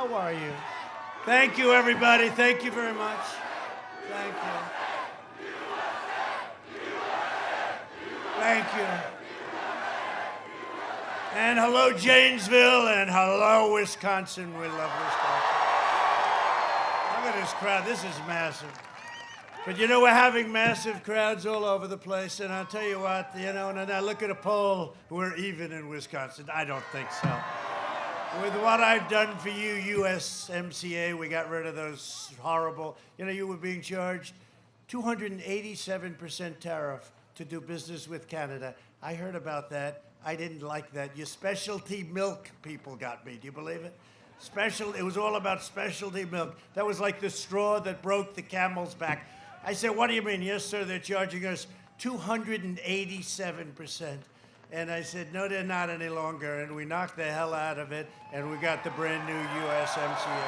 How are you? Thank you, everybody. Thank you very much. Thank you. Thank you. And hello, Janesville, and hello, Wisconsin. We love Wisconsin. Look at this crowd. This is massive. But you know, we're having massive crowds all over the place, and I'll tell you what, you know, and I look at a poll, we're even in Wisconsin. I don't think so. With what I've done for you, USMCA, we got rid of those horrible, you know, you were being charged 287% tariff to do business with Canada. I heard about that. I didn't like that. Your specialty milk people got me. Do you believe it? It was all about specialty milk. That was like the straw that broke the camel's back. I said, what do you mean? Yes, sir, they're charging us 287%. And I said, no, they're not any longer. And we knocked the hell out of it, and we got the brand new USMCA.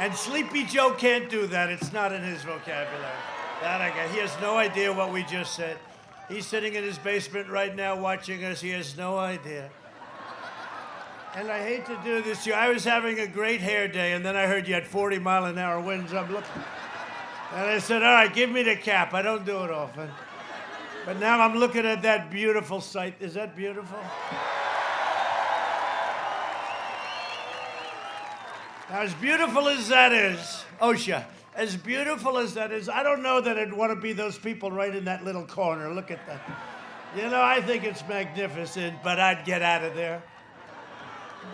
And Sleepy Joe can't do that. It's not in his vocabulary. That I got. He has no idea what we just said. He's sitting in his basement right now watching us. He has no idea. And I hate to do this to you. I was having a great hair day, and then I heard you had 40-mile-an-hour winds. I'm looking. And I said, all right, give me the cap. I don't do it often. But now I'm looking at that beautiful sight. Is that beautiful? Now, as beautiful as that is, OSHA, as beautiful as that is, I don't know that I'd want to be those people right in that little corner. Look at that. You know, I think it's magnificent, but I'd get out of there.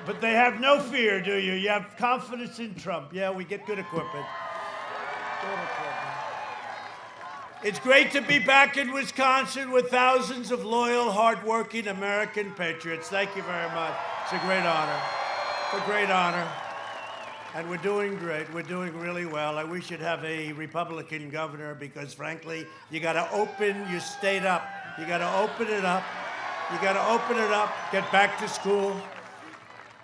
But they have no fear, do you? You have confidence in Trump. Yeah, we get good equipment. Good equipment. It's great to be back in Wisconsin with thousands of loyal, hardworking American patriots. Thank you very much. It's a great honor. It's a great honor. And we're doing great. We're doing really well. I wish you'd have a Republican governor because, frankly, you got to open your state up. You got to open it up. You got to open it up. Get back to school.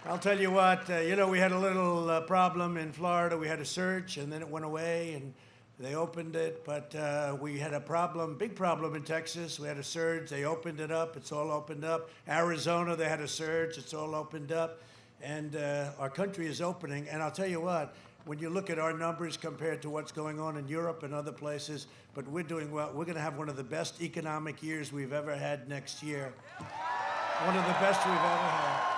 I'll tell you what, you know, we had a little problem in Florida. We had a surge, and then it went away, and they opened it. But we had a problem, big problem in Texas. We had a surge. They opened it up. It's all opened up. Arizona, they had a surge. It's all opened up. And our country is opening. And I'll tell you what, when you look at our numbers compared to what's going on in Europe and other places, but we're doing well. We're going to have one of the best economic years we've ever had next year. One of the best we've ever had.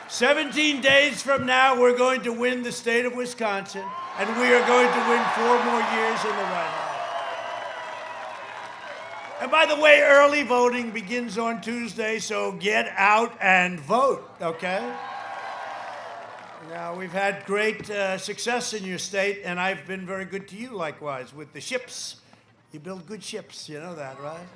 17 days from now, we're going to win the state of Wisconsin, and we are going to win 4 more years in the White House. And by the way, early voting begins on Tuesday, so get out and vote, okay? Now, we've had great success in your state, and I've been very good to you likewise with the ships. You build good ships, you know that, right?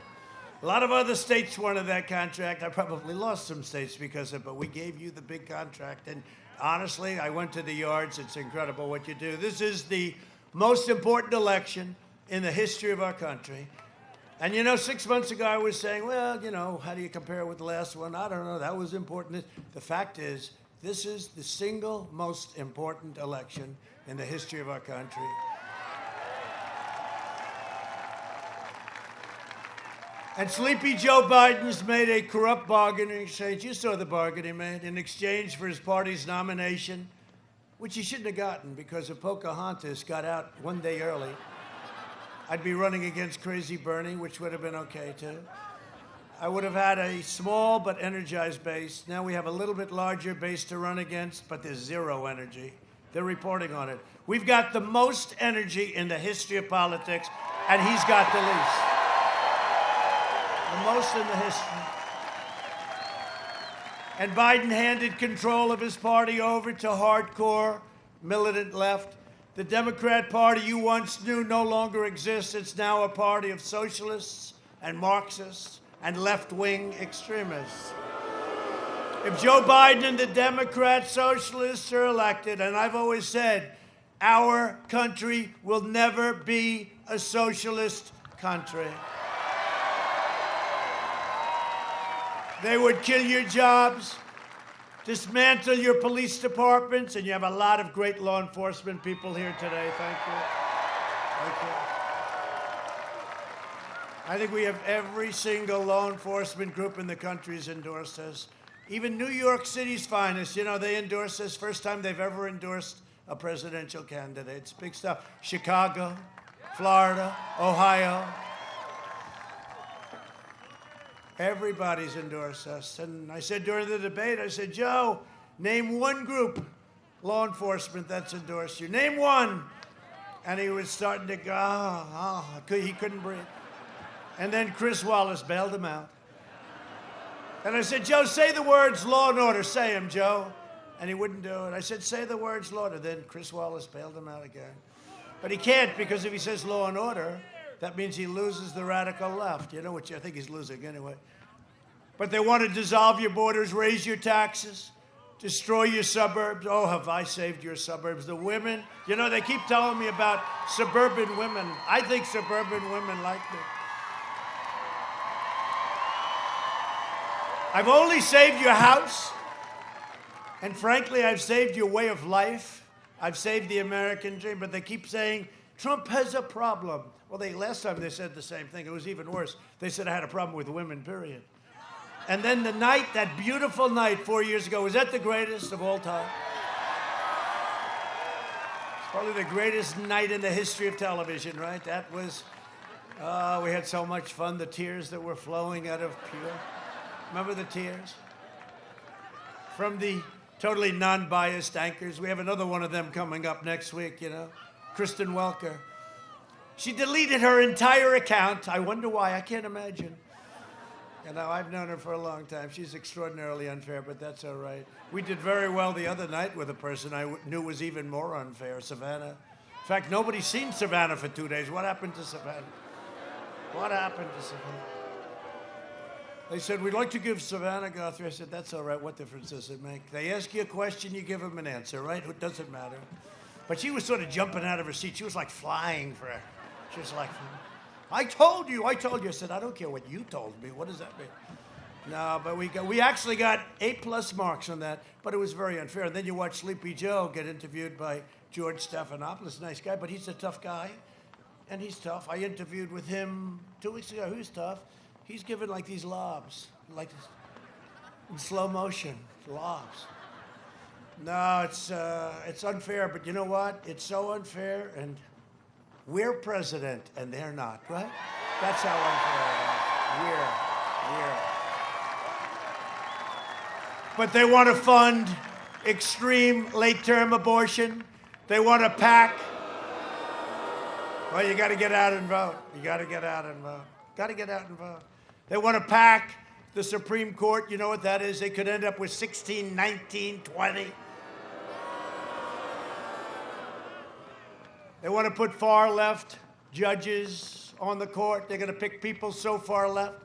A lot of other states wanted that contract. I probably lost some states because of it, but we gave you the big contract. And honestly, I went to the yards. It's incredible what you do. This is the most important election in the history of our country. And you know, 6 months ago, I was saying, well, you know, how do you compare with the last one? I don't know. That was important. The fact is, this is the single most important election in the history of our country. And Sleepy Joe Biden's made a corrupt bargain in exchange. You saw the bargain he made in exchange for his party's nomination, which he shouldn't have gotten because if Pocahontas got out one day early, I'd be running against Crazy Bernie, which would have been okay too. I would have had a small but energized base. Now we have a little bit larger base to run against, but there's zero energy. They're reporting on it. We've got the most energy in the history of politics, and he's got the least. The most in the history. And Biden handed control of his party over to hardcore militant left. The Democrat Party you once knew no longer exists. It's now a party of socialists and Marxists and left-wing extremists. If Joe Biden and the Democrat socialists are elected, and I've always said, our country will never be a socialist country. They would kill your jobs, dismantle your police departments, and you have a lot of great law enforcement people here today. Thank you. Thank you. I think we have every single law enforcement group in the country has endorsed us. Even New York City's finest, you know, they endorse this. First time they've ever endorsed a presidential candidate. It's big stuff. Chicago, Florida, Ohio. Everybody's endorsed us. And I said during the debate, I said, Joe, name one group, law enforcement, that's endorsed you. Name one. And he was starting to go, he couldn't breathe. And then Chris Wallace bailed him out. And I said, Joe, say the words law and order. Say them, Joe. And he wouldn't do it. I said, say the words law and order. Then Chris Wallace bailed him out again. But he can't, because if he says law and order, that means he loses the radical left, you know, which I think he's losing anyway. But they want to dissolve your borders, raise your taxes, destroy your suburbs. Oh, have I saved your suburbs. The women, you know, they keep telling me about suburban women. I think suburban women like me. I've only saved your house, and frankly, I've saved your way of life. I've saved the American dream, but they keep saying, Trump has a problem. Well, last time they said the same thing. It was even worse. They said I had a problem with women, period. And then the night, that beautiful night 4 years ago, was that the greatest of all time? It's probably the greatest night in the history of television, right? That was, we had so much fun, the tears that were flowing out of pure. Remember the tears? From the totally non-biased anchors. We have another one of them coming up next week, you know, Kristen Welker. She deleted her entire account. I wonder why. I can't imagine. You know, I've known her for a long time. She's extraordinarily unfair, but that's all right. We did very well the other night with a person I knew was even more unfair, Savannah. In fact, nobody's seen Savannah for 2 days. What happened to Savannah? What happened to Savannah? They said, we'd like to give Savannah Guthrie. I said, that's all right. What difference does it make? They ask you a question, you give them an answer, right? It doesn't matter. But she was sort of jumping out of her seat. She was like flying for her. She was like, I told you. I said, I don't care what you told me. What does that mean? No, but we actually got 8+ marks on that, but it was very unfair. And then you watch Sleepy Joe get interviewed by George Stephanopoulos, nice guy, but he's a tough guy, and he's tough. I interviewed with him 2 weeks ago. Who's tough? He's given like these lobs, like this, in slow motion, lobs. No, it's unfair, but you know what? It's so unfair, and we're president, and they're not, right? That's how unfair it is. We're. But they want to fund extreme late-term abortion. They want to pack. Well, you got to get out and vote. You got to get out and vote. Got to get out and vote. They want to pack the Supreme Court. You know what that is? They could end up with 16, 19, 20. They want to put far-left judges on the court. They're going to pick people so far left,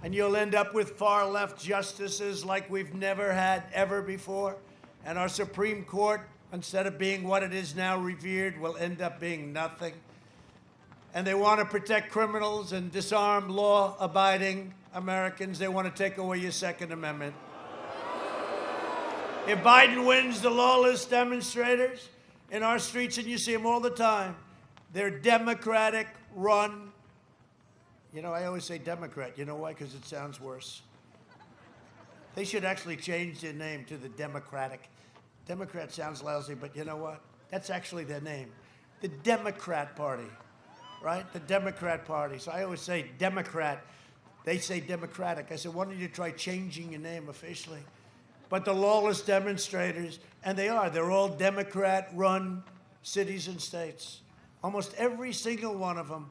and you'll end up with far-left justices like we've never had ever before. And our Supreme Court, instead of being what it is now, revered, will end up being nothing. And they want to protect criminals and disarm law-abiding Americans. They want to take away your Second Amendment. If Biden wins, the lawless demonstrators in our streets, and you see them all the time, they're Democratic run. You know, I always say Democrat. You know why? Because it sounds worse. They should actually change their name to the Democratic. Democrat sounds lousy, but you know what? That's actually their name. The Democrat Party. Right? The Democrat Party. So I always say Democrat. They say Democratic. I said, why don't you try changing your name officially? But the lawless demonstrators, and they're all Democrat-run cities and states. Almost every single one of them.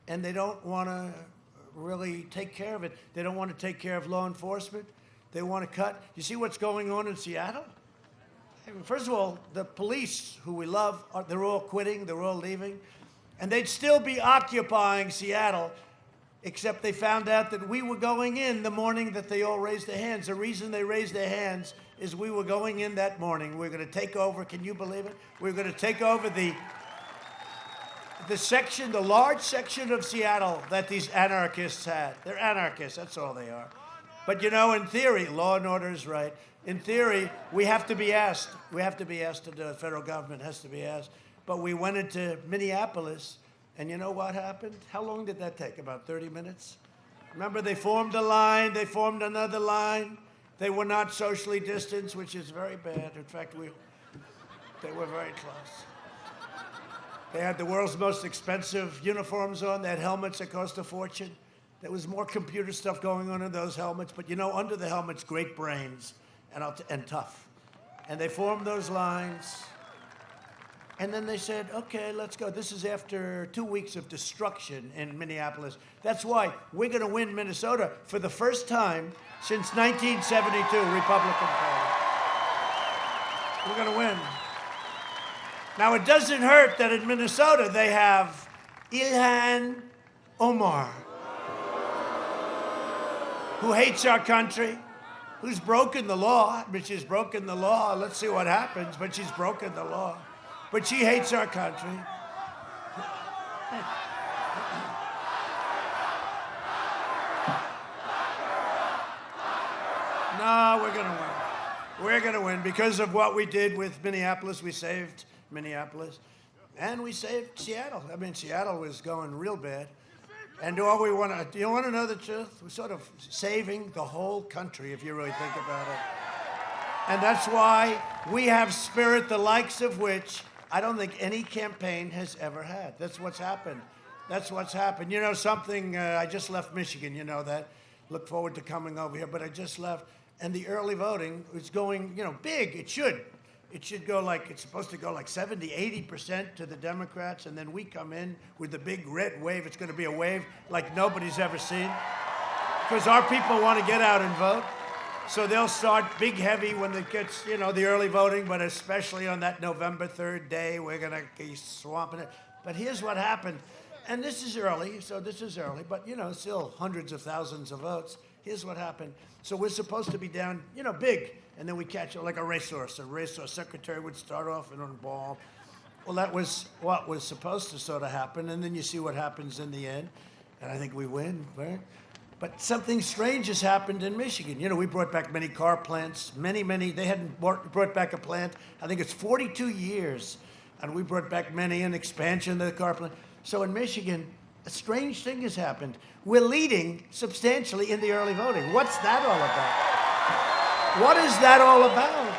And they don't want to really take care of it. They don't want to take care of law enforcement. They want to cut. You see what's going on in Seattle? First of all, the police, who we love, they're all quitting. They're all leaving. And they'd still be occupying Seattle, except they found out that we were going in the morning that they all raised their hands. The reason they raised their hands is we were going in that morning. We're going to take over. Can you believe it? We're going to take over the large section of Seattle that these anarchists had. They're anarchists. That's all they are. But, you know, in theory, law and order is right. In theory, we have to be asked. We have to be asked to do it. The federal government has to be asked. But we went into Minneapolis, and you know what happened? How long did that take? About 30 minutes? Remember, they formed a line, they formed another line, They were not socially distanced, which is very bad. In fact, they were very close. They had the world's most expensive uniforms on. They had helmets that cost a fortune. There was more computer stuff going on in those helmets. But, under the helmets, great brains and tough. And they formed those lines. And then they said, okay, let's go. This is after 2 weeks of destruction in Minneapolis. That's why we're going to win Minnesota for the first time since 1972, Republican Party. We're going to win. Now, it doesn't hurt that in Minnesota they have Ilhan Omar, who hates our country, who's broken the law. But she's broken the law. Let's see what happens, but she's broken the law. But she hates our country. No, we're going to win. We're going to win because of what we did with Minneapolis. We saved Minneapolis. And we saved Seattle. I mean, Seattle was going real bad. And do you want to know the truth? We're sort of saving the whole country, if you really think about it. And that's why we have spirit, the likes of which I don't think any campaign has ever had. That's what's happened. That's what's happened. I just left Michigan, that. Look forward to coming over here, but I just left. And the early voting is going, big. It should. It should go it's supposed to go 70, 80% to the Democrats, and then we come in with the big red wave. It's going to be a wave like nobody's ever seen. Because our people want to get out and vote. So they'll start big heavy when it gets, the early voting, but especially on that November 3rd day, we're going to be swamping it. But here's what happened. And this is early, but, still hundreds of thousands of votes. Here's what happened. So we're supposed to be down, big, and then we catch it like a racehorse. A racehorse secretary would start off and on a ball. Well, that was what was supposed to sort of happen, and then you see what happens in the end, and I think we win, right? But something strange has happened in Michigan. We brought back many car plants, many. They hadn't brought back a plant, I think it's 42 years. And we brought back many, an expansion of the car plant. So in Michigan, a strange thing has happened. We're leading substantially in the early voting. What's that all about? What is that all about?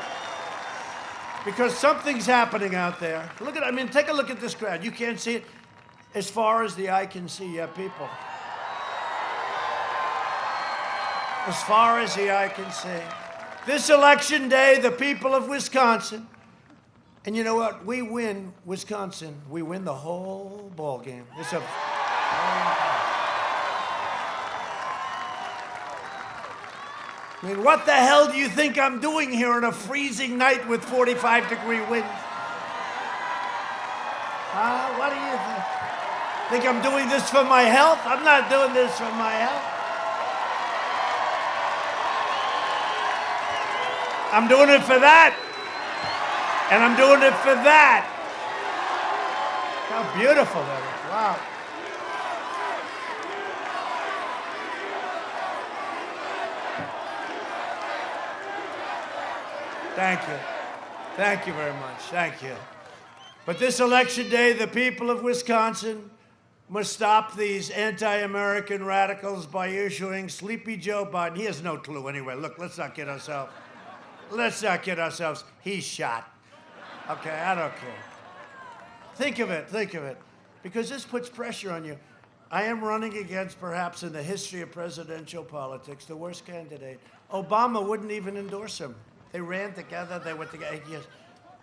Because something's happening out there. Take a look at this crowd. You can't see it. As far as the eye can see, you have people. As far as the eye can see. This election day, the people of Wisconsin, and you know what? We win Wisconsin. We win the whole ball game. What the hell do you think I'm doing here on a freezing night with 45-degree winds? What do you think? Think I'm doing this for my health? I'm not doing this for my health. I'm doing it for that. And I'm doing it for that. How beautiful that is. Wow. Thank you. Thank you very much. Thank you. But this election day, the people of Wisconsin must stop these anti-American radicals by issuing Sleepy Joe Biden. He has no clue anyway. Look, let's not kid ourselves. He's shot. Okay, I don't care. Think of it. Because this puts pressure on you. I am running against, perhaps in the history of presidential politics, the worst candidate. Obama wouldn't even endorse him. They ran together, they went together 8 years.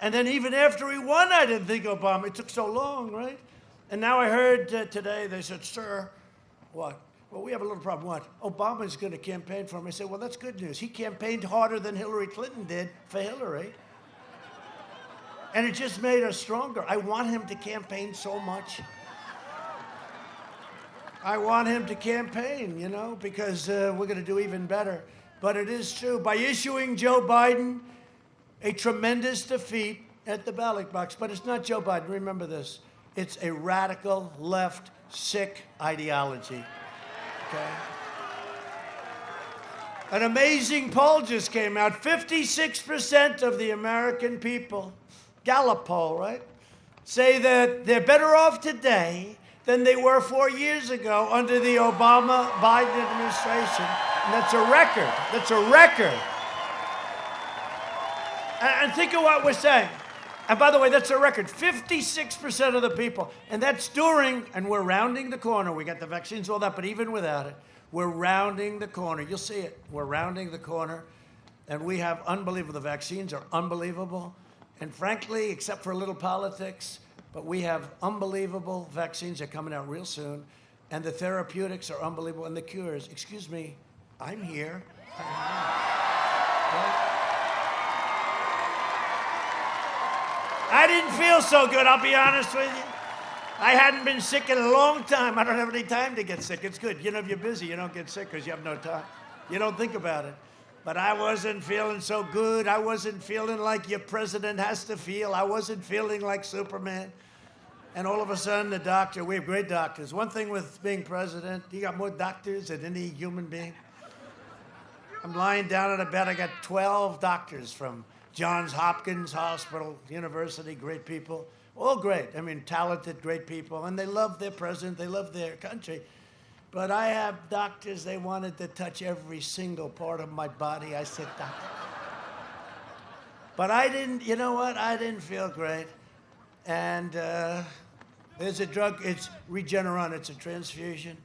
And then even after he won, I didn't think Obama. It took so long, right? And now I heard today, they said, sir, what? Well, we have a little problem. What? Obama's going to campaign for him. I said, well, that's good news. He campaigned harder than Hillary Clinton did for Hillary. And it just made us stronger. I want him to campaign so much. I want him to campaign, because we're going to do even better. But it is true. By issuing Joe Biden a tremendous defeat at the ballot box. But it's not Joe Biden. Remember this. It's a radical left sick ideology. Okay? An amazing poll just came out. 56% of the American people, Gallup poll, right, say that they're better off today than they were 4 years ago under the Obama-Biden administration. And that's a record. And think of what we're saying. And by the way, that's a record, 56% of the people. And that's during, and we're rounding the corner. We got the vaccines, all that, but even without it, we're rounding the corner. You'll see it. We're rounding the corner. And we have unbelievable, the vaccines are unbelievable. And frankly, except for a little politics, but we have unbelievable vaccines that are coming out real soon. And the therapeutics are unbelievable. And the cures, excuse me, I'm here. I didn't feel so good, I'll be honest with you. I hadn't been sick in a long time. I don't have any time to get sick. It's good. You know, if you're busy, you don't get sick because you have no time. You don't think about it. But I wasn't feeling so good. I wasn't feeling like your president has to feel. I wasn't feeling like Superman. And all of a sudden, the doctor, we have great doctors. One thing with being president, you got more doctors than any human being. I'm lying down in a bed. I got 12 doctors from Johns Hopkins Hospital, University, great people. All great. I mean, talented, great people. And they love their president. They love their country. But I have doctors, they wanted to touch every single part of my body. I said, doctor. But I didn't, you know what? I didn't feel great. And there's a drug, it's Regeneron, it's a transfusion.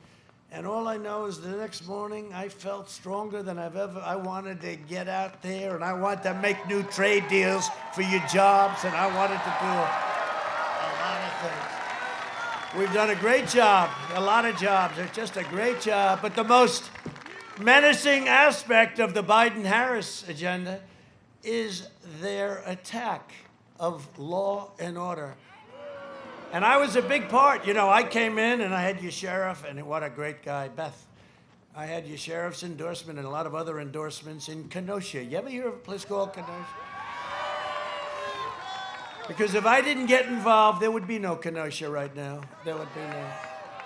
And all I know is the next morning I felt stronger than I wanted to get out there, and I wanted to make new trade deals for your jobs, and I wanted to do a lot of things. We've done a great job, a lot of jobs. It's just a great job. But the most menacing aspect of the Biden-Harris agenda is their attack of law and order. And I was a big part. You know, I came in and I had your sheriff, and what a great guy, Beth. I had your sheriff's endorsement and a lot of other endorsements in Kenosha. You ever hear of a place called Kenosha? Because if I didn't get involved, there would be no Kenosha right now. There would be no.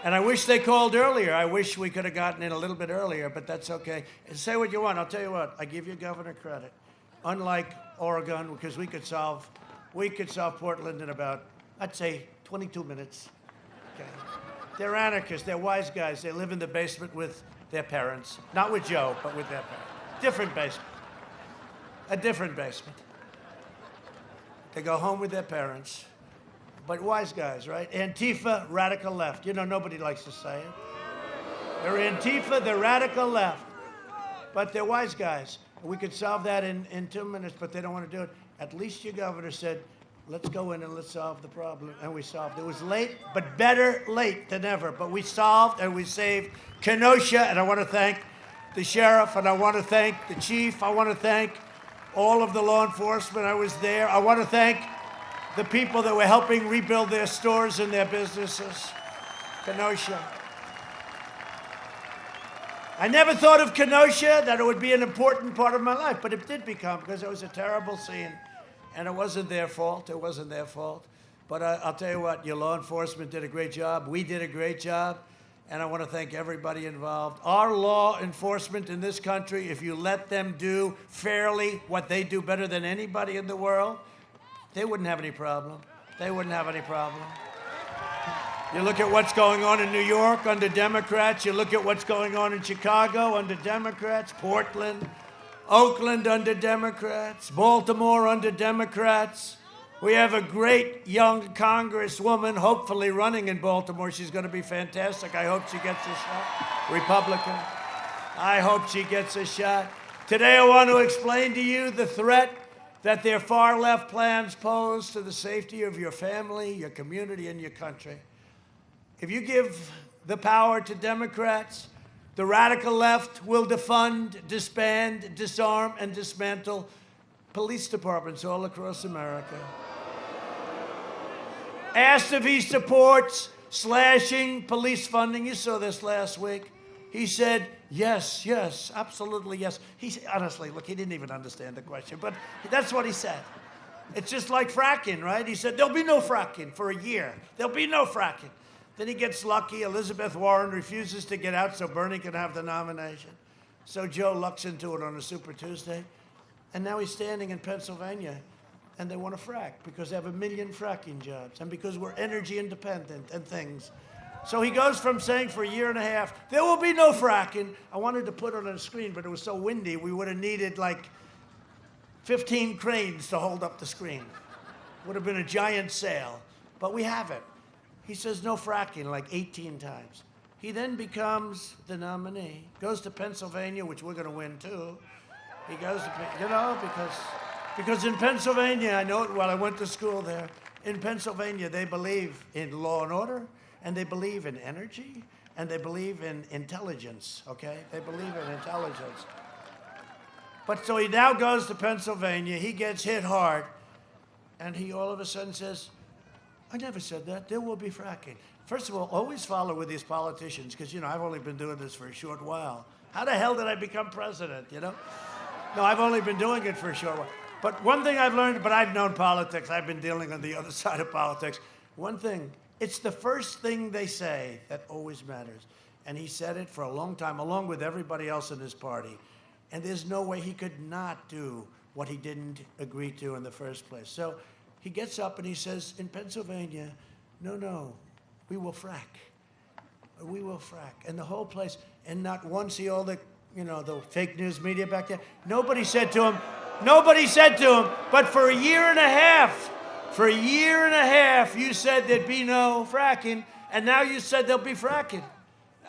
And I wish they called earlier. I wish we could have gotten in a little bit earlier, but that's okay. And say what you want. I'll tell you what. I give you governor credit. Unlike Oregon, because we could solve Portland in about, I'd say, 22 minutes. Okay. They're anarchists. They're wise guys. They live in the basement with their parents. Not with Joe, but with their parents. Different basement. A different basement. They go home with their parents. But wise guys, right? Antifa, radical left. You know, nobody likes to say it. They're Antifa, the radical left. But they're wise guys. We could solve that in 2 minutes, but they don't want to do it. At least your governor said, let's go in and let's solve the problem. And we solved it. It was late, but better late than never. But we solved and we saved Kenosha. And I want to thank the sheriff, and I want to thank the chief. I want to thank all of the law enforcement. I was there. I want to thank the people that were helping rebuild their stores and their businesses. Kenosha. I never thought of Kenosha, that it would be an important part of my life, but it did become, because it was a terrible scene. And it wasn't their fault. It wasn't their fault. But I'll tell you what, your law enforcement did a great job. We did a great job. And I want to thank everybody involved. Our law enforcement in this country, if you let them do fairly what they do better than anybody in the world, they wouldn't have any problem. They wouldn't have any problem. You look at what's going on in New York under Democrats. You look at what's going on in Chicago under Democrats, Portland, Oakland under Democrats, Baltimore under Democrats. We have a great young congresswoman hopefully running in Baltimore. She's going to be fantastic. I hope she gets a shot. Republican. I hope she gets a shot. Today I want to explain to you the threat that their far left plans pose to the safety of your family, your community, and your country. If you give the power to Democrats, the radical left will defund, disband, disarm, and dismantle police departments all across America. Asked if he supports slashing police funding, you saw this last week. He said, yes, yes, absolutely yes. Honestly, look, he didn't even understand the question, but that's what he said. It's just like fracking, right? He said, there'll be no fracking for a year. There'll be no fracking. Then he gets lucky. Elizabeth Warren refuses to get out so Bernie can have the nomination. So Joe lucks into it on a Super Tuesday. And now he's standing in Pennsylvania, and they want to frack because they have 1 million fracking jobs and because we're energy independent and things. So he goes from saying for a year and a half, there will be no fracking. I wanted to put it on a screen, but it was so windy, we would have needed like 15 cranes to hold up the screen. Would have been a giant sale, but we have it. He says no fracking like 18 times. He then becomes the nominee, goes to Pennsylvania, which we're going to win too. He goes to, because in Pennsylvania, I know it well, I went to school there. In Pennsylvania, they believe in law and order, and they believe in energy, and they believe in intelligence, okay? They believe in intelligence. But so he now goes to Pennsylvania, he gets hit hard, and he all of a sudden says, I never said that, there will be fracking. First of all, always follow with these politicians, because, I've only been doing this for a short while. How the hell did I become president, No, I've only been doing it for a short while. But one thing I've learned, but I've known politics, I've been dealing on the other side of politics. One thing, it's the first thing they say that always matters. And he said it for a long time, along with everybody else in his party. And there's no way he could not do what he didn't agree to in the first place. So he gets up and he says, in Pennsylvania, no, we will frack. We will frack. And the whole place, and not once see all the, the fake news media back there, nobody said to him, but for a year and a half, you said there'd be no fracking, and now you said there'll be fracking.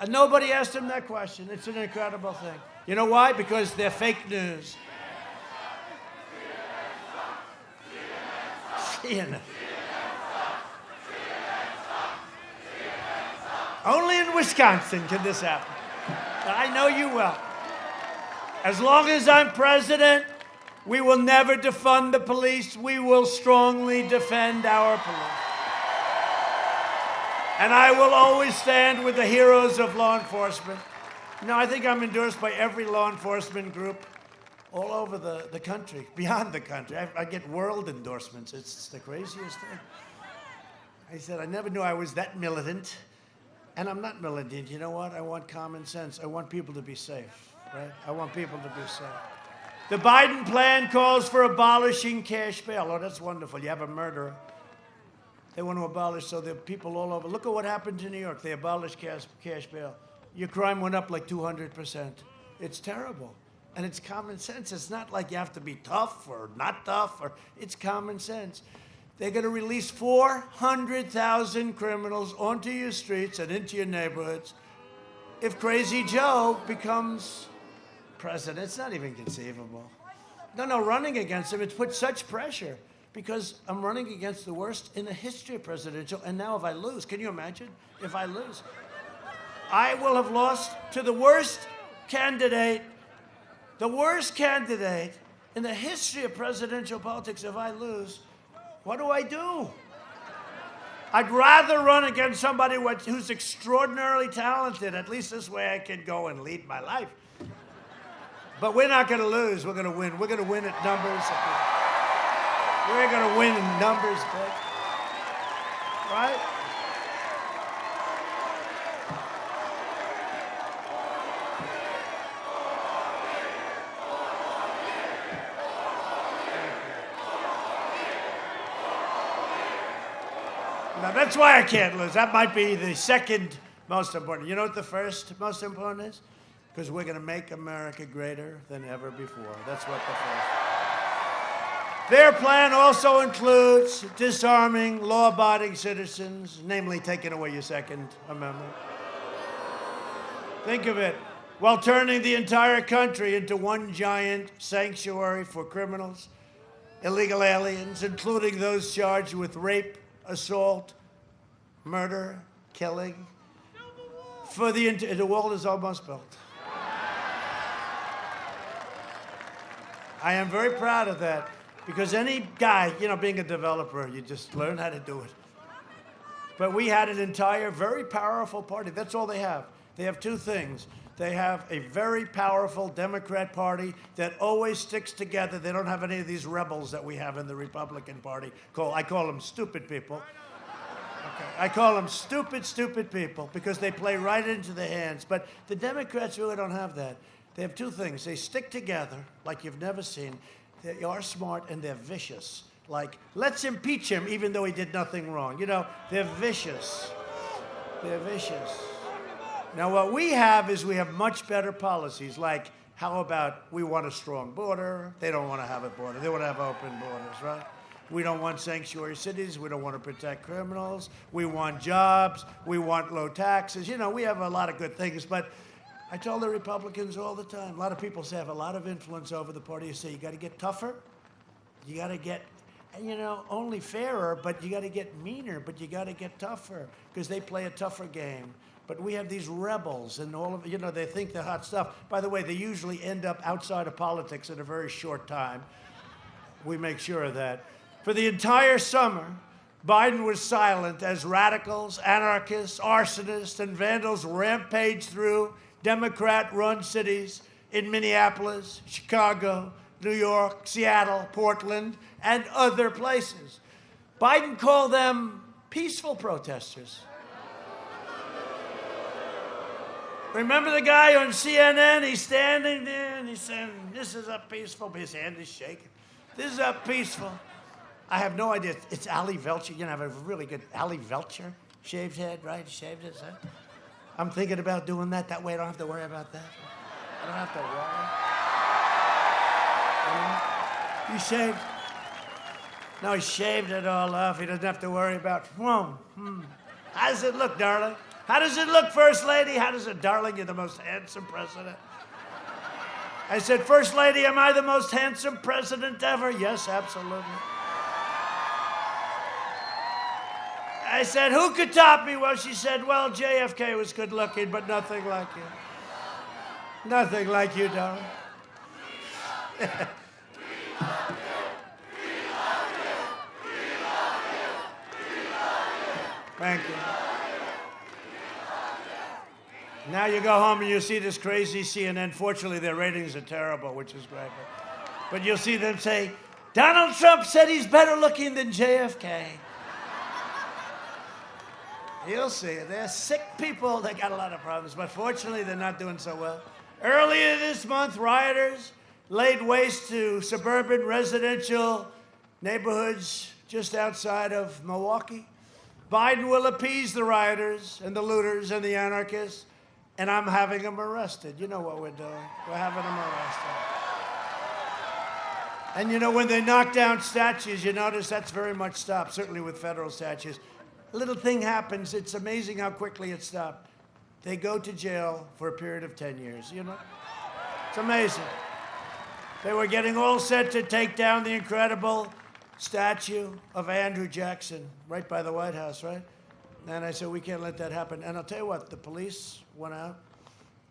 And nobody asked him that question. It's an incredible thing. You know why? Because they're fake news. CNN. Only in Wisconsin can this happen. I know you well. As long as I'm president, we will never defund the police. We will strongly defend our police. And I will always stand with the heroes of law enforcement. I think I'm endorsed by every law enforcement group all over the country, beyond the country. I get world endorsements. It's the craziest thing. I said, I never knew I was that militant. And I'm not militant. You know what? I want common sense. I want people to be safe, right? I want people to be safe. The Biden plan calls for abolishing cash bail. Oh, that's wonderful. You have a murderer. They want to abolish, so there are people all over. Look at what happened to New York. They abolished cash bail. Your crime went up like 200%. It's terrible. And it's common sense. It's not like you have to be tough or not tough. It's common sense. They're going to release 400,000 criminals onto your streets and into your neighborhoods if Crazy Joe becomes president. It's not even conceivable. No, running against him, it's put such pressure because I'm running against the worst in the history of presidential, and now if I lose, can you imagine if I lose? I will have lost to the worst candidate in the history of presidential politics. If I lose, what do I do? I'd rather run against somebody who's extraordinarily talented. At least this way I can go and lead my life. But we're not going to lose. We're going to win. We're going to win at numbers. We're going to win in numbers, right? Now, that's why I can't lose. That might be the second most important. You know what the first most important is? Because we're going to make America greater than ever before. That's what the first. Their plan also includes disarming law-abiding citizens, namely taking away your Second Amendment. Think of it. While turning the entire country into one giant sanctuary for criminals, illegal aliens, including those charged with rape, assault, murder, killing. The wall is almost built. I am very proud of that because any guy, being a developer, you just learn how to do it. But we had an entire, very powerful party. That's all they have. They have two things. They have a very powerful Democrat Party that always sticks together. They don't have any of these rebels that we have in the Republican Party. I call them stupid people. Okay. I call them stupid people because they play right into the hands. But the Democrats really don't have that. They have two things. They stick together like you've never seen. They are smart and they're vicious. Like, let's impeach him even though he did nothing wrong. They're vicious. They're vicious. Now, what we have is we have much better policies, like How about we want a strong border? They don't want to have a border. They want to have open borders, right? We don't want sanctuary cities. We don't want to protect criminals. We want jobs. We want low taxes. You know, we have a lot of good things, but I tell the Republicans all the time, a lot of people say have a lot of influence over the party. You say you got to get tougher. You got to get, you know, only fairer, but you got to get meaner, but you got to get tougher because they play a tougher game. But we have these rebels and all of, you know, they think they're hot stuff. By the way, they usually end up outside of politics in a very short time. We make sure of that. For the entire summer, Biden was silent as radicals, anarchists, arsonists, and vandals rampaged through Democrat-run cities in Minneapolis, Chicago, New York, Seattle, Portland, and other places. Biden called them peaceful protesters. Remember the guy on CNN? He's standing there and he's saying, this is a peaceful, his hand is shaking. This is a peaceful. I have no idea. It's Ali Velcher. You know, I have a really good Ali Velcher. Shaved head, right? Shaved his head. I'm thinking about doing that. That way I don't have to worry about that. I don't have to worry. You know? He shaved. No, he shaved it all off. He doesn't have to worry about, How does it look, darling? How does it look, First Lady? How does it, darling? You're the most handsome president. I said, First Lady, am I the most handsome president ever? Yes, absolutely. I said, who could top me? Well, she said, well, JFK was good looking, but nothing like you. Nothing like you, darling. Thank you. Now you go home and you see this crazy CNN. Fortunately, their ratings are terrible, which is great. But you'll see them say, Donald Trump said he's better looking than JFK. You'll see. They're sick people. They got a lot of problems. But fortunately, they're not doing so well. Earlier this month, rioters laid waste to suburban residential neighborhoods just outside of Milwaukee. Biden will appease the rioters and the looters and the anarchists, and I'm having them arrested. You know what we're doing. We're having them arrested. And you know, when they knock down statues, you notice that's very much stopped, certainly with federal statues. A little thing happens. It's amazing how quickly it stopped. They go to jail for a period of 10 years, you know? It's amazing. They were getting all set to take down the incredible statue of Andrew Jackson right by the White House, right? And I said, we can't let that happen. And I'll tell you what, the police went out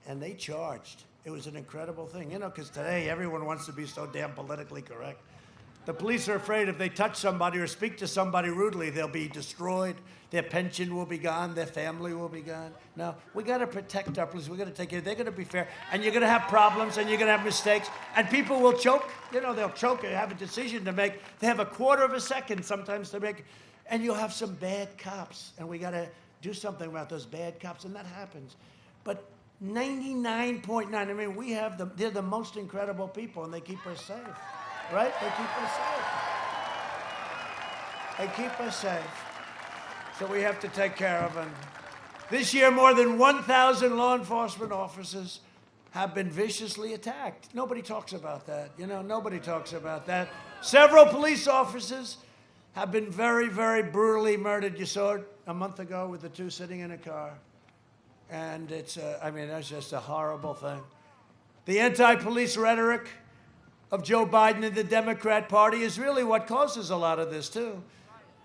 and they charged. It was an incredible thing, you know, because today everyone wants to be so damn politically correct. The police are afraid if they touch somebody or speak to somebody rudely, they'll be destroyed. Their pension will be gone. Their family will be gone. No, we got to protect our police. We got to take care. They're going to be fair. And you're going to have problems and you're going to have mistakes. And people will choke. You know, they'll choke and have a decision to make. They have a quarter of a second sometimes to make. And you'll have some bad cops. And we got to do something about those bad cops. And that happens. But 99.9, I mean, we have them. They're the most incredible people and they keep us safe. Right? They keep us safe. They keep us safe. So we have to take care of them. This year, more than 1,000 law enforcement officers have been viciously attacked. Nobody talks about that. You know, nobody talks about that. Several police officers have been very, very brutally murdered. You saw it a month ago with the two sitting in a car. And it's, I mean, that's just a horrible thing. The anti-police rhetoric of Joe Biden and the Democrat Party is really what causes a lot of this, too.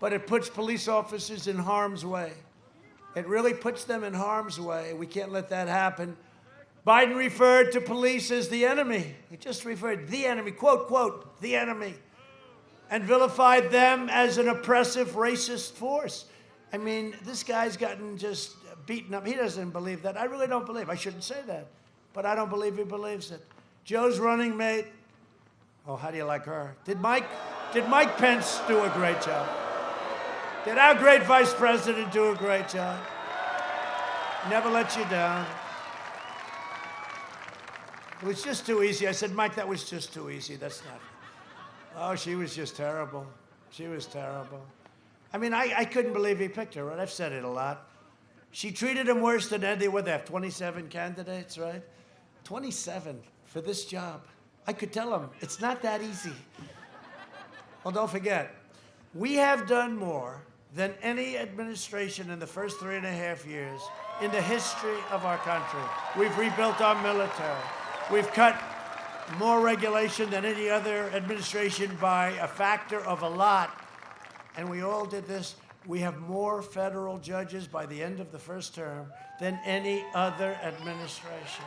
But it puts police officers in harm's way. It really puts them in harm's way. We can't let that happen. Biden referred to police as the enemy. He just referred the enemy, quote, quote, the enemy, and vilified them as an oppressive, racist force. I mean, this guy's gotten just beaten up. He doesn't believe that. I really don't believe. I shouldn't say that. But I don't believe he believes it. Joe's running mate. Oh, how do you like her? Did Mike Pence do a great job? Did our great vice president do a great job? Never let you down. It was just too easy. I said, Mike, that was just too easy. That's not. Oh, she was just terrible. She was terrible. I mean, I couldn't believe he picked her, right? I've said it a lot. She treated him worse than Andy. What, they have 27 candidates, right? 27 for this job. I could tell them, it's not that easy. Well, don't forget, we have done more than any administration in the first 3.5 years in the history of our country. We've rebuilt our military. We've cut more regulation than any other administration by a factor of a lot. And we all did this. We have more federal judges by the end of the first term than any other administration.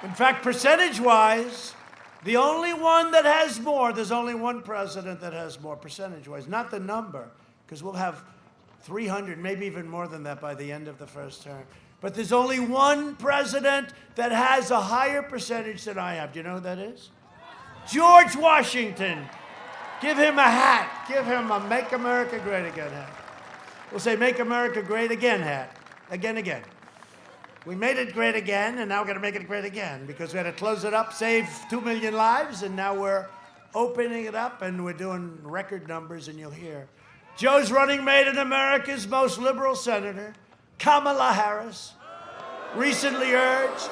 In fact, percentage-wise, the only one that has more, there's only one president that has more percentage-wise, not the number, because we'll have 300, maybe even more than that by the end of the first term. But there's only one president that has a higher percentage than I have. Do you know who that is? George Washington. Give him a hat. Give him a Make America Great Again hat. We'll say Make America Great Again hat. Again. We made it great again, and now we're going to make it great again because we had to close it up, save 2 million lives, and now we're opening it up, and we're doing record numbers, and you'll hear. Joe's running mate and America's most liberal senator, Kamala Harris, recently urged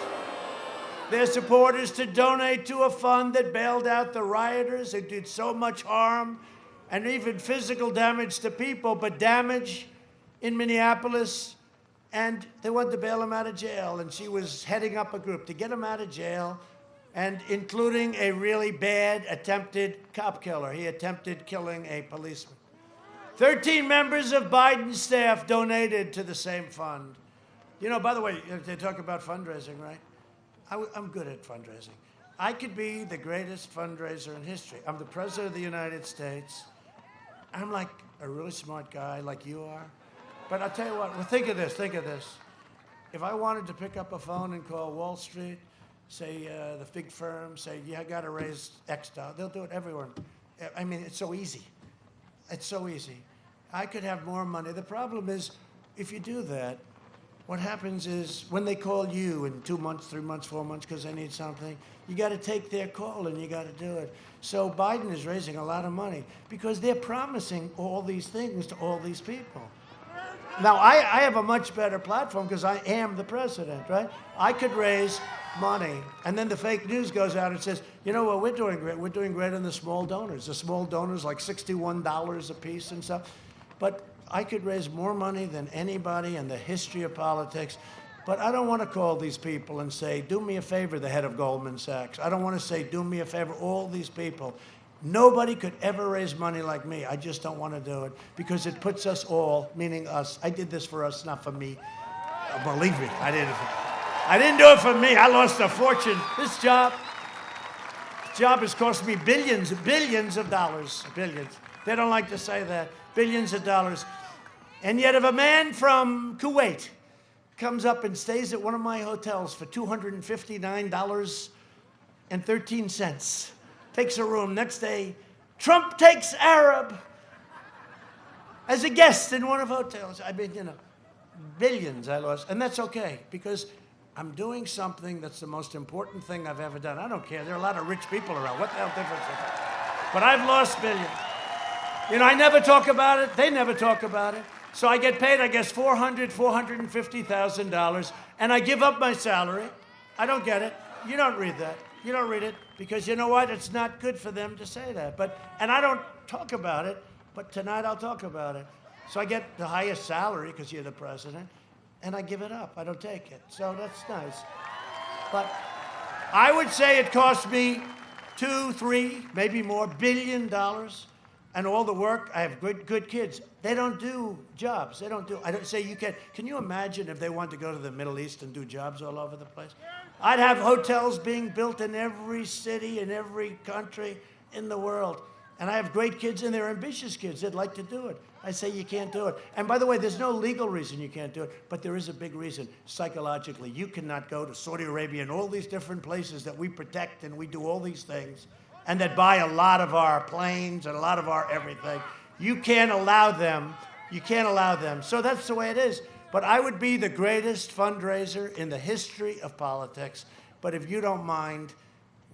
their supporters to donate to a fund that bailed out the rioters who did so much harm and even physical damage to people, but damage in Minneapolis. And they wanted to bail him out of jail, and she was heading up a group to get him out of jail, and including a really bad attempted cop killer. He attempted killing a policeman. 13 members of Biden's staff donated to the same fund. You know, by the way, they talk about fundraising, right? I'm good at fundraising. I could be the greatest fundraiser in history. I'm the president of the United States. I'm like a really smart guy like you are. But I'll tell you what, well, think of this. If I wanted to pick up a phone and call Wall Street, say the big firm, say, yeah, I got to raise X dollars, they'll do it everywhere. I mean, it's so easy. It's so easy. I could have more money. The problem is, if you do that, what happens is when they call you in 2 months, 3 months, 4 months because they need something, you got to take their call and you got to do it. So Biden is raising a lot of money because they're promising all these things to all these people. Now, I have a much better platform because I am the president, right? I could raise money, and then the fake news goes out and says, you know what, we're doing great. We're doing great on the small donors. The small donors, like $61 a piece and stuff. But I could raise more money than anybody in the history of politics. But I don't want to call these people and say, do me a favor, the head of Goldman Sachs. I don't want to say, do me a favor, all these people. Nobody could ever raise money like me. I just don't want to do it because it puts us all, meaning us. I did this for us, not for me. Believe me, I didn't do it for me. I lost a fortune. This job has cost me billions of dollars. Billions. They don't like to say that. Billions of dollars. And yet if a man from Kuwait comes up and stays at one of my hotels for $259.13, takes a room. Next day, Trump takes Arab as a guest in one of the hotels. I mean, you know, billions I lost. And that's okay, because I'm doing something that's the most important thing I've ever done. I don't care. There are a lot of rich people around. What the hell difference is it? But I've lost billions. You know, I never talk about it. They never talk about it. So I get paid, I guess, $450,000, and I give up my salary. I don't get it. You don't read that. You don't read it because you know what? It's not good for them to say that. And I don't talk about it, but tonight I'll talk about it. So I get the highest salary because you're the president, and I give it up. I don't take it. So that's nice. But I would say it cost me $2, $3, maybe more $billion, and all the work. I have good kids. They don't do jobs. I don't say you can. Can you imagine if they wanted to go to the Middle East and do jobs all over the place? I'd have hotels being built in every city, in every country in the world. And I have great kids, and they're ambitious kids. They'd like to do it. I say you can't do it. And by the way, there's no legal reason you can't do it, but there is a big reason psychologically. You cannot go to Saudi Arabia and all these different places that we protect and we do all these things and that buy a lot of our planes and a lot of our everything. You can't allow them. You can't allow them. So that's the way it is. But I would be the greatest fundraiser in the history of politics. But if you don't mind,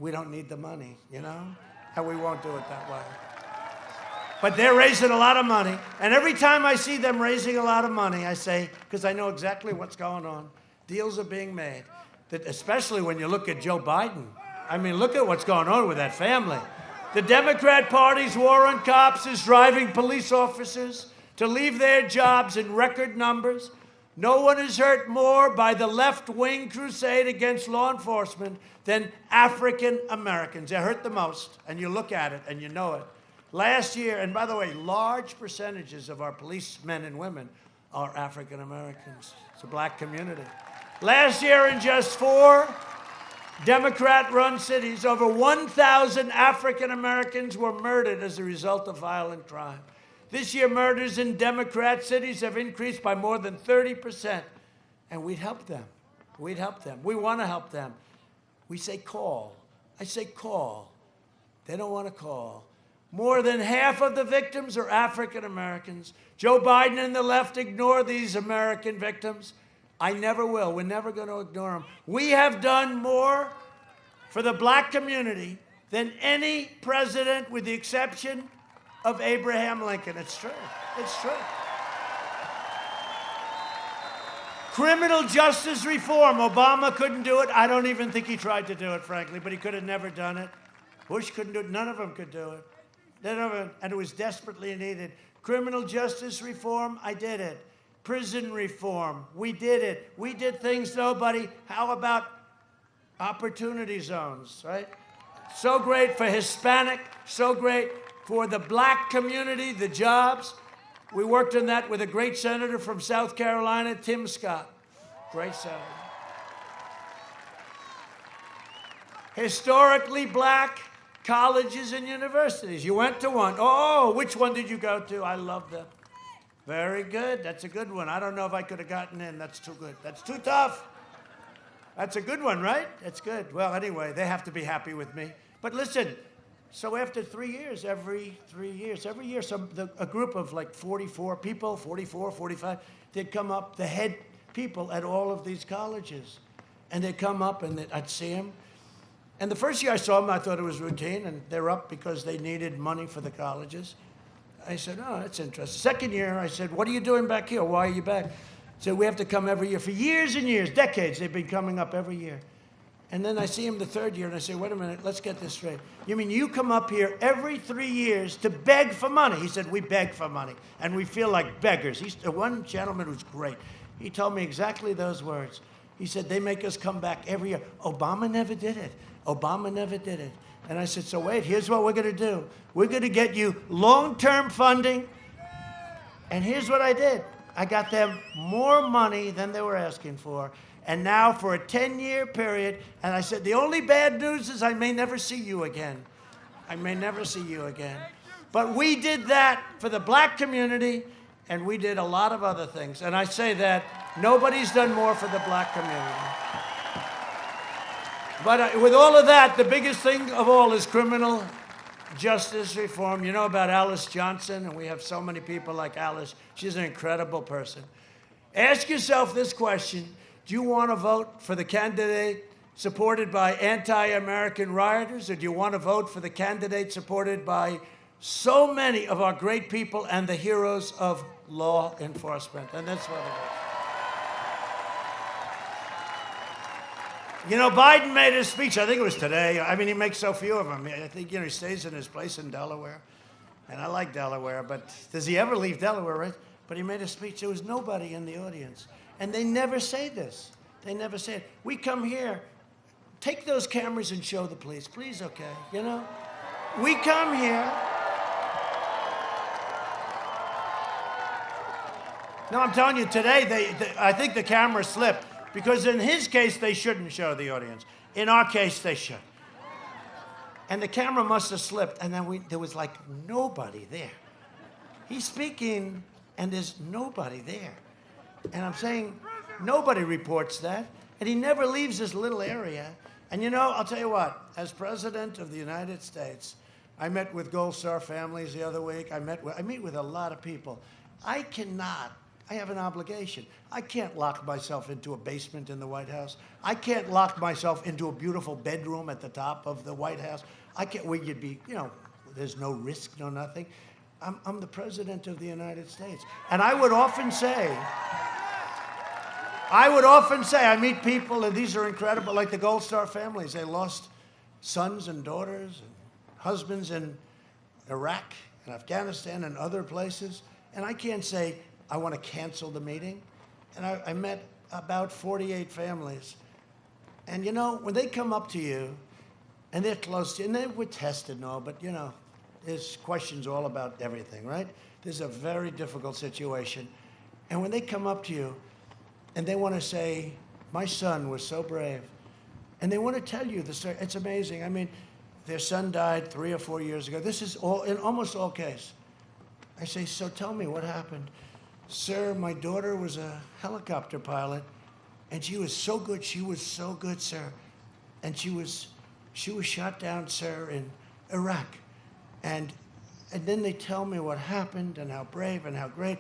we don't need the money, you know? And we won't do it that way. But they're raising a lot of money. And every time I see them raising a lot of money, I say, because I know exactly what's going on, deals are being made. especially when you look at Joe Biden. I mean, look at what's going on with that family. The Democrat Party's war on cops is driving police officers to leave their jobs in record numbers. No one is hurt more by the left-wing crusade against law enforcement than African Americans. They're hurt the most, and you look at it and you know it. Last year, and by the way, large percentages of our policemen and women are African Americans. It's a black community. Last year, in just 4 Democrat-run cities, over 1,000 African Americans were murdered as a result of violent crime. This year, murders in Democrat cities have increased by more than 30%, and we'd help them. We'd help them. We want to help them. We say call. I say call. They don't want to call. More than half of the victims are African Americans. Joe Biden and the left ignore these American victims. I never will. We're never going to ignore them. We have done more for the black community than any president, with the exception of Abraham Lincoln. It's true. It's true. Criminal justice reform. Obama couldn't do it. I don't even think he tried to do it, frankly, but he could have never done it. Bush couldn't do it. None of them could do it. None of them. And it was desperately needed. Criminal justice reform, I did it. Prison reform, we did it. We did things nobody. How about opportunity zones, right? So great for Hispanic, so great for the black community, the jobs. We worked on that with a great senator from South Carolina, Tim Scott. Great senator. Historically black colleges and universities. You went to one. Oh, which one did you go to? I love them. Very good. That's a good one. I don't know if I could have gotten in. That's too good. That's too tough. That's a good one, right? That's good. Well, anyway, they have to be happy with me. But listen, so after 3 years, every year, a group of like 44 people, 44, 45, they'd come up, the head people at all of these colleges. And they'd come up and I'd see them. And the first year I saw them, I thought it was routine, and they're up because they needed money for the colleges. I said, oh, that's interesting. Second year, I said, what are you doing back here? Why are you back? He said, we have to come every year. For years and years, decades, they've been coming up every year. And then I see him the third year, and I say, wait a minute, let's get this straight. You mean you come up here every 3 years to beg for money? He said, we beg for money, and we feel like beggars. He's one gentleman who's great. He told me exactly those words. He said, they make us come back every year. Obama never did it. Obama never did it. And I said, so wait, here's what we're going to do. We're going to get you long-term funding. And here's what I did. I got them more money than they were asking for. And now for a 10-year period, and I said, the only bad news is I may never see you again. I may never see you again. But we did that for the black community, and we did a lot of other things. And I say that nobody's done more for the black community. But with all of that, the biggest thing of all is criminal justice reform. You know about Alice Johnson, and we have so many people like Alice. She's an incredible person. Ask yourself this question. Do you want to vote for the candidate supported by anti-American rioters, or do you want to vote for the candidate supported by so many of our great people and the heroes of law enforcement? And that's what it is. You know, Biden made his speech, I think it was today. I mean, he makes so few of them. I think, he stays in his place in Delaware. And I like Delaware, but does he ever leave Delaware, right? But he made a speech. There was nobody in the audience. And they never say this. They never say it. We come here, take those cameras and show the police. Please, okay, you know? We come here. No, I'm telling you, today, I think the camera slipped. Because in his case, they shouldn't show the audience. In our case, they should. And the camera must have slipped, and then there was like nobody there. He's speaking, and there's nobody there. And I'm saying, nobody reports that, and he never leaves this little area. And you know, I'll tell you what, as President of the United States, I met with Gold Star families the other week. I meet with a lot of people. I have an obligation. I can't lock myself into a basement in the White House. I can't lock myself into a beautiful bedroom at the top of the White House. I can't, where you'd be, there's no risk, no nothing. I'm the President of the United States. And I would often say, I would often say, I meet people, and these are incredible, like the Gold Star families. They lost sons and daughters and husbands in Iraq and Afghanistan and other places. And I can't say, I want to cancel the meeting. And I met about 48 families. And you know, when they come up to you, and they're close to you, and they were tested and all, but you know, there's questions all about everything, right? This is a very difficult situation. And when they come up to you, and they want to say, my son was so brave, and they want to tell you the story, it's amazing. I mean, their son died 3 or 4 years ago. This is all, in almost all cases. I say, so tell me what happened. Sir, my daughter was a helicopter pilot, and she was so good, sir. And she was shot down, sir, in Iraq. And then they tell me what happened and how brave and how great.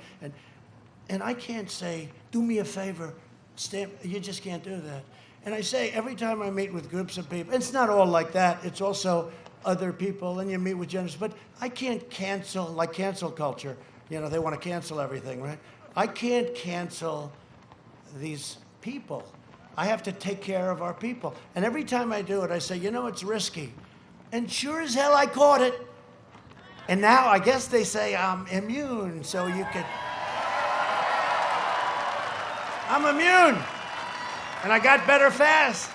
And I can't say, do me a favor, you just can't do that. And I say, every time I meet with groups of people, it's not all like that, it's also other people, and you meet with journalists, but I can't cancel, like cancel culture, you know, they want to cancel everything, right? I can't cancel these people. I have to take care of our people. And every time I do it, I say, you know, it's risky. And sure as hell, I caught it. And now I guess they say I'm immune, so you can... I'm immune. And I got better fast.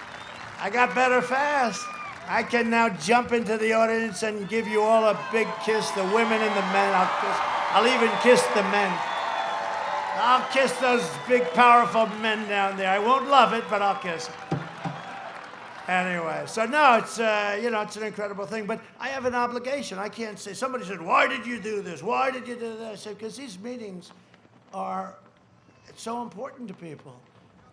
I can now jump into the audience and give you all a big kiss, the women and the men. I'll even kiss the men. I'll kiss those big, powerful men down there. I won't love it, but I'll kiss them. Anyway, so no, it's, you know, it's an incredible thing, but I have an obligation. I can't say, somebody said, why did you do this? Why did you do that? I said, because these meetings are so important to people.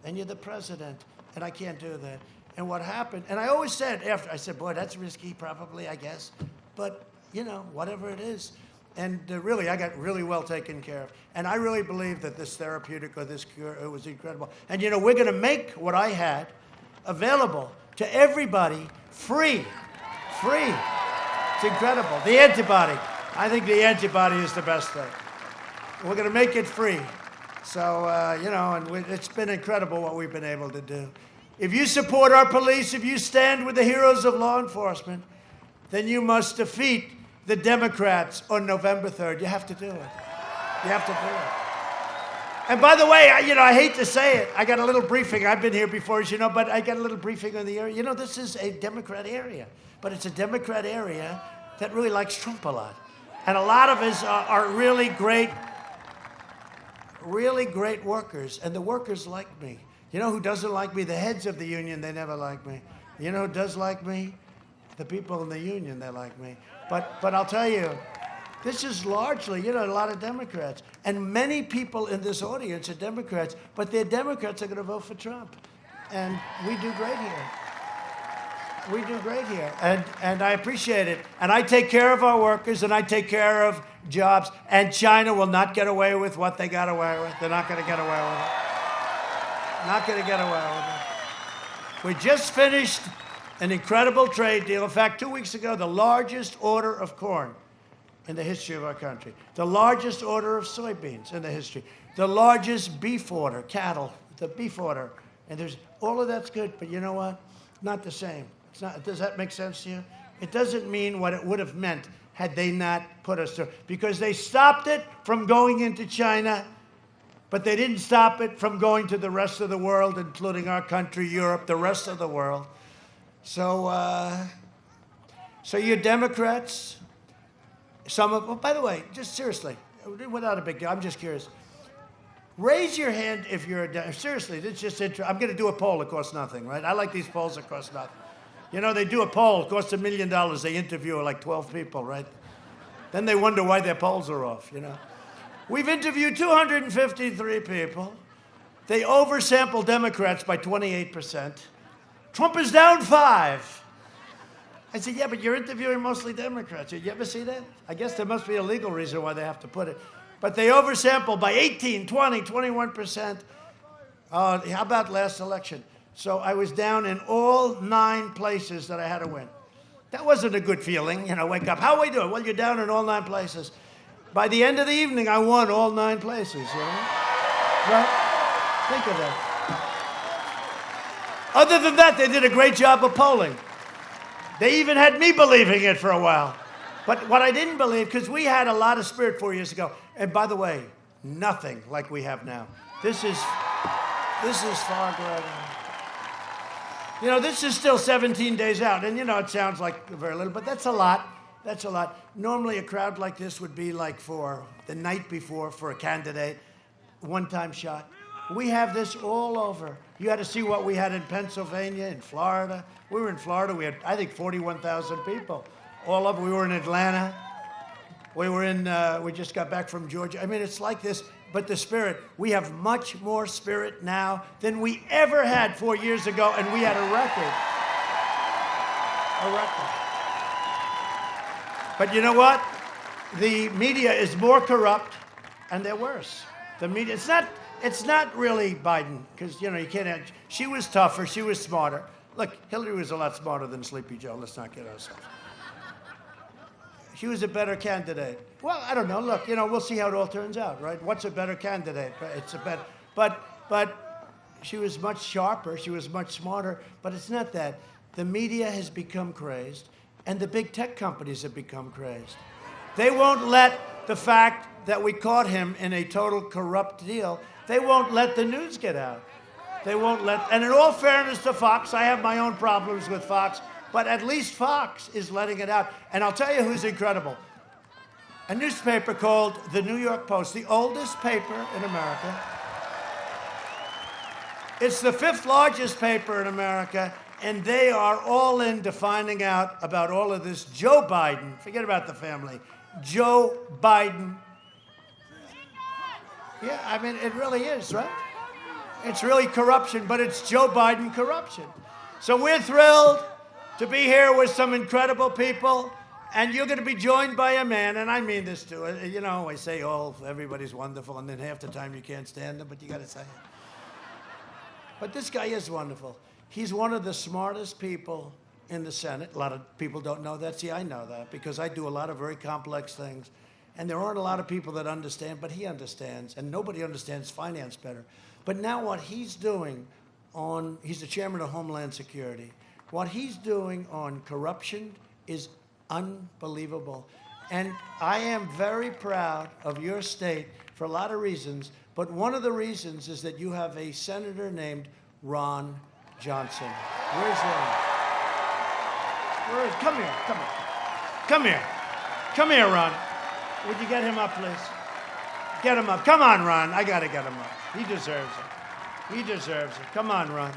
And you're the president, and I can't do that. And what happened, and I always said after, I said, boy, that's risky, probably, I guess. But, you know, whatever it is. And really, I got really well taken care of. And I really believe that this therapeutic or this cure, it was incredible. And, you know, we're going to make what I had available to everybody free. Free. It's incredible. The antibody. I think the antibody is the best thing. We're going to make it free. So, you know, and it's been incredible what we've been able to do. If you support our police, if you stand with the heroes of law enforcement, then you must defeat the Democrats on November 3rd. You have to do it. You have to do it. And by the way, you know, I hate to say it. I got a little briefing. I've been here before, as you know, but I got a little briefing on the area. You know, this is a Democrat area, but it's a Democrat area that really likes Trump a lot. And a lot of us are really great workers, and the workers like me. You know who doesn't like me? The heads of the union, they never like me. You know who does like me? The people in the union, they like me. But I'll tell you, this is largely, you know, a lot of Democrats. And many people in this audience are Democrats, but they're Democrats are going to vote for Trump. And we do great here. We do great here. And I appreciate it. And I take care of our workers, and I take care of jobs. And China will not get away with what they got away with. They're not going to get away with it. Not going to get away with it. We just finished an incredible trade deal. In fact, 2 weeks ago, the largest order of corn in the history of our country. The largest order of soybeans in the history. The largest beef order, cattle, the beef order. And there's all of that's good, but you know what? Not the same. It's not, does that make sense to you? It doesn't mean what it would have meant had they not put us through. Because they stopped it from going into China, but they didn't stop it from going to the rest of the world, including our country, Europe, the rest of the world. So, so you Democrats, some of, oh, by the way, just seriously, without a big deal, I'm just curious. Raise your hand if you're a Democrat. Seriously, it's just interesting. I'm going to do a poll. It costs nothing, right? I like these polls that cost nothing. You know, they do a poll. It costs $1 million. They interview like 12 people, right? Then they wonder why their polls are off, you know. We've interviewed 253 people. They oversample Democrats by 28%. Trump is down 5. I said, yeah, but you're interviewing mostly Democrats. You ever see that? I guess there must be a legal reason why they have to put it. But they oversampled by 18, 20, 21%. How about last election? So I was down in all 9 places that I had to win. That wasn't a good feeling, you know, wake up. How are we doing? Well, you're down in all 9 places. By the end of the evening, I won all 9 places, you know? Right? Think of that. Other than that, they did a great job of polling. They even had me believing it for a while. But what I didn't believe, because we had a lot of spirit 4 years ago, and by the way, nothing like we have now. This is far greater. You know, this is still 17 days out, and you know, it sounds like very little, but that's a lot. That's a lot. Normally, a crowd like this would be like for the night before for a candidate, one-time shot. We have this all over. You had to see what we had in Pennsylvania, in Florida. We were in Florida. We had, I think, 41,000 people all over. We were in Atlanta. We were in, we just got back from Georgia. I mean, it's like this, but the spirit, we have much more spirit now than we ever had 4 years ago, and we had a record. A record. But you know what? The media is more corrupt, and they're worse. The media, it's not really Biden, because, you know, you can't have, she was tougher, she was smarter. Look, Hillary was a lot smarter than Sleepy Joe, let's not kid ourselves. She was a better candidate. Well, I don't know, look, you know, we'll see how it all turns out, right? What's a better candidate? It's a better, but she was much sharper, she was much smarter, but it's not that. The media has become crazed, and the big tech companies have become crazed. They won't let the fact that we caught him in a total corrupt deal, they won't let the news get out. They won't let, and in all fairness to Fox, I have my own problems with Fox, but at least Fox is letting it out. And I'll tell you who's incredible. A newspaper called the New York Post, the oldest paper in America. It's the 5th largest paper in America, and they are all into finding out about all of this. Joe Biden, forget about the family, Joe Biden. Yeah, I mean, it really is, right? It's really corruption, but it's Joe Biden corruption. So we're thrilled to be here with some incredible people, and you're going to be joined by a man, and I mean this too. You know, I say, oh, everybody's wonderful, and then half the time you can't stand them, but you got to say it. But this guy is wonderful. He's one of the smartest people in the Senate. A lot of people don't know that. See, I know that because I do a lot of very complex things. And there aren't a lot of people that understand, but he understands. And nobody understands finance better. But now what he's doing on, he's the chairman of Homeland Security. What he's doing on corruption is unbelievable. And I am very proud of your state for a lot of reasons. But one of the reasons is that you have a senator named Ron Johnson. Where's Ron? Where is? Come here. Come here. Come here. Come here, Ron. Would you get him up, please? Get him up. Come on, Ron. I got to get him up. He deserves it. He deserves it. Come on, Ron.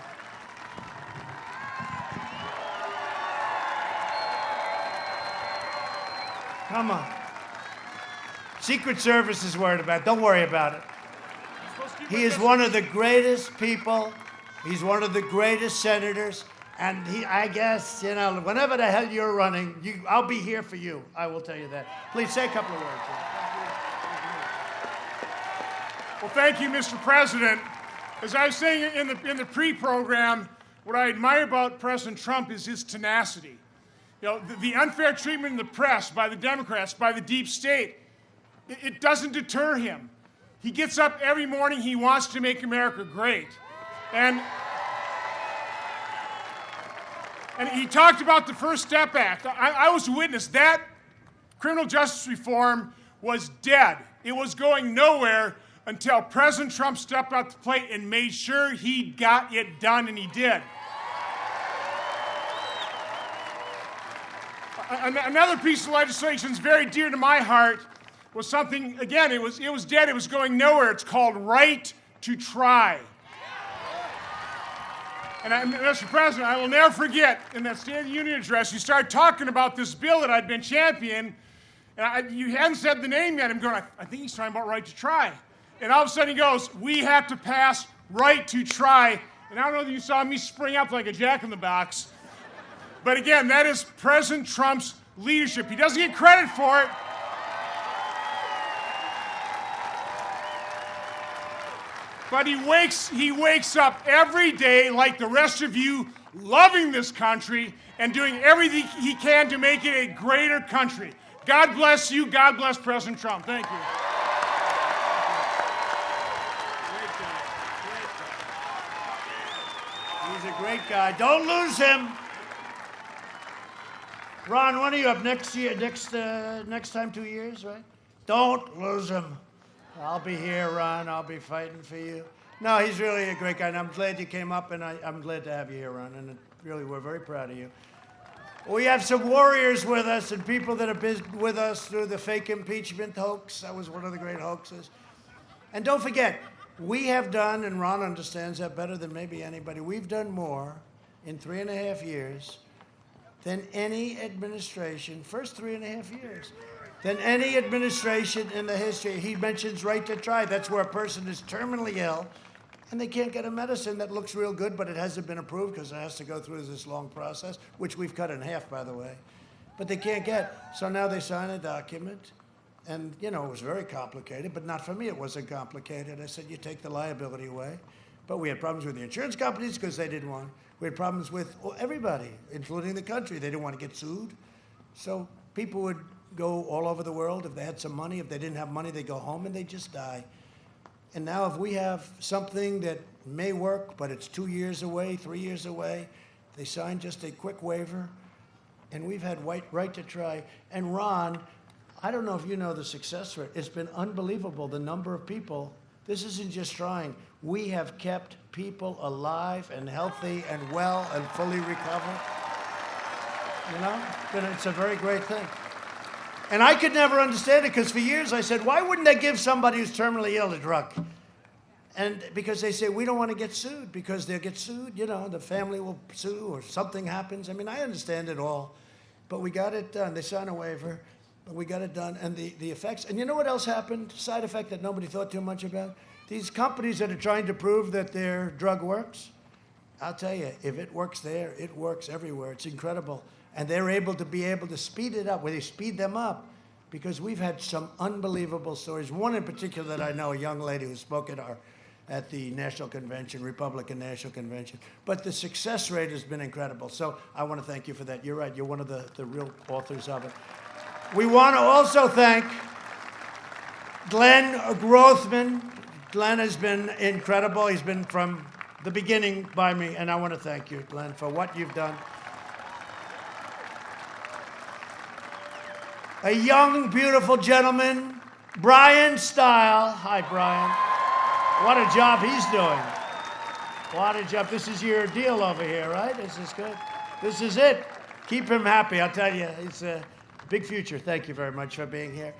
Come on. Secret Service is worried about it. Don't worry about it. He is one of the greatest people. He's one of the greatest senators. And he, I guess, you know, whenever the hell you're running, I'll be here for you. I will tell you that. Please say a couple of words. Well, thank you, Mr. President. As I was saying in the pre-program, what I admire about President Trump is his tenacity. You know, the unfair treatment in the press by the Democrats, by the deep state, it doesn't deter him. He gets up every morning, he wants to make America great. And he talked about the First Step Act. I was a witness. That criminal justice reform was dead. It was going nowhere until President Trump stepped up to the plate and made sure he got it done, and he did. Another piece of legislation that's very dear to my heart was something, again, it was dead, it was going nowhere. It's called right to try. And Mr. President, I will never forget, in that State of the Union address, you started talking about this bill that I'd been championing, and you hadn't said the name yet. I'm going, I think he's talking about right to try. And all of a sudden he goes, we have to pass right to try. And I don't know if you saw me spring up like a jack-in-the-box. But again, that is President Trump's leadership. He doesn't get credit for it. But he wakes up every day like the rest of you, loving this country and doing everything he can to make it a greater country. God bless you. God bless President Trump. Thank you. He's a great guy. Don't lose him. Ron, when are you up next year? Next time, 2 years, right? Don't lose him. I'll be here, Ron. I'll be fighting for you. No, he's really a great guy, and I'm glad you came up, and I'm glad to have you here, Ron, and really, we're very proud of you. We have some warriors with us and people that have been with us through the fake impeachment hoax. That was one of the great hoaxes. And don't forget, we have done, and Ron understands that better than maybe anybody, we've done more in 3.5 years than any administration, first 3.5 years, than any administration in the history. He mentions right to try. That's where a person is terminally ill and they can't get a medicine that looks real good, but it hasn't been approved because it has to go through this long process, which we've cut in half, by the way. But they can't get. So now they sign a document. And, you know, it was very complicated, but not for me. It wasn't complicated. I said, you take the liability away. But we had problems with the insurance companies because they didn't want. We had problems with everybody, including the country. They didn't want to get sued. So people would go all over the world. If they had some money, if they didn't have money, they'd go home and they'd just die. And now if we have something that may work, but it's 2 years away, 3 years away, they sign just a quick waiver, and we've had right to try. And Ron, I don't know if you know the success rate. It's been unbelievable, the number of people. This isn't just trying. We have kept people alive and healthy and well and fully recovered. You know, it's a very great thing. And I could never understand it because for years I said, why wouldn't they give somebody who's terminally ill a drug? And because they say, we don't want to get sued because they'll get sued, you know, the family will sue or something happens. I mean, I understand it all, but we got it done. They signed a waiver, but we got it done. And the effects, and you know what else happened? Side effect that nobody thought too much about? These companies that are trying to prove that their drug works, I'll tell you, if it works there, it works everywhere. It's incredible. And they're able to speed it up, where they speed them up, because we've had some unbelievable stories. One in particular that I know, a young lady who spoke at the National Convention, Republican National Convention. But the success rate has been incredible. So I want to thank you for that. You're right. You're one of the real authors of it. We want to also thank Glenn Grothman. Glenn has been incredible. He's been from the beginning by me, and I want to thank you, Glenn, for what you've done. A young, beautiful gentleman, Brian Style. Hi, Brian. What a job he's doing. What a job. This is your deal over here, right? This is good. This is it. Keep him happy, I'll tell you. It's a big future. Thank you very much for being here.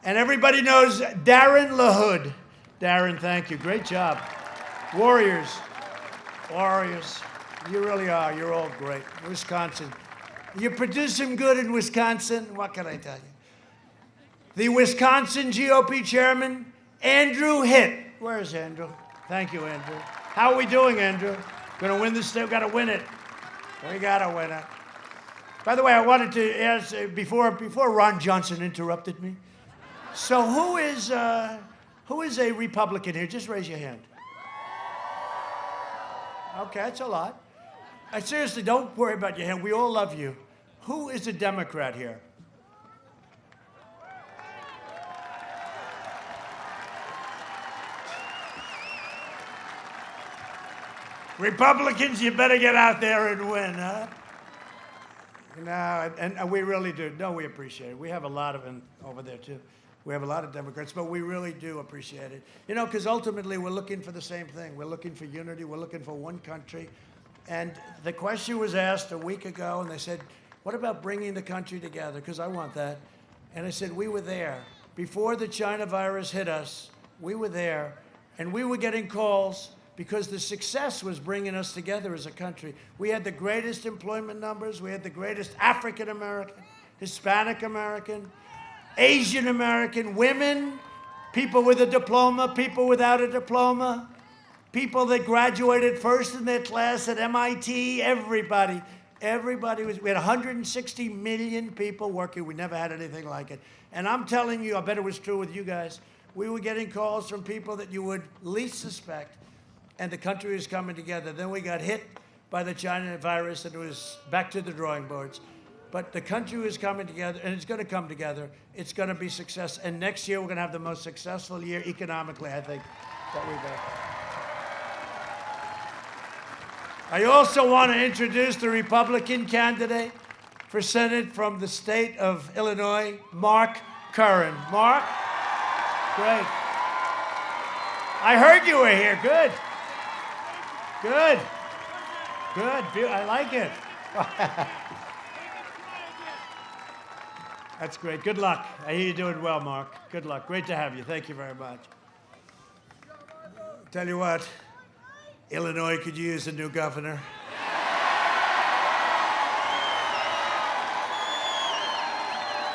And everybody knows Darren LaHood. Darren, thank you. Great job. Warriors. Warriors. You really are. You're all great. Wisconsin. You're producing good in Wisconsin. What can I tell you? The Wisconsin GOP chairman, Andrew Hitt. Where is Andrew? Thank you, Andrew. How are we doing, Andrew? Going to win this state? We've got to win it. We got to win it. By the way, I wanted to ask, before Ron Johnson interrupted me, so who is a Republican here? Just raise your hand. Okay, that's a lot. Seriously, don't worry about your hand. We all love you. Who is a Democrat here? Republicans, you better get out there and win, huh? No, and we really do. No, we appreciate it. We have a lot of them over there, too. We have a lot of Democrats, but we really do appreciate it. You know, because ultimately we're looking for the same thing. We're looking for unity. We're looking for one country. And the question was asked a week ago, and they said, what about bringing the country together? Because I want that. And I said, we were there. Before the China virus hit us, we were there, and we were getting calls because the success was bringing us together as a country. We had the greatest employment numbers. We had the greatest African American, Hispanic American, Asian American, women, people with a diploma, people without a diploma, people that graduated first in their class at MIT, everybody. We had 160 million people working. We never had anything like it. And I'm telling you, I bet it was true with you guys, we were getting calls from people that you would least suspect, and the country was coming together. Then we got hit by the China virus, and it was back to the drawing boards. But the country was coming together, and it's going to come together. It's going to be success. And next year, we're going to have the most successful year economically, I think, that we've had. I also want to introduce the Republican candidate for Senate from the state of Illinois, Mark Curran. Mark? Great. I heard you were here. Good. Good. Good. I like it. That's great. Good luck. I hear you're doing well, Mark. Good luck. Great to have you. Thank you very much. Tell you what, Illinois could use a new governor.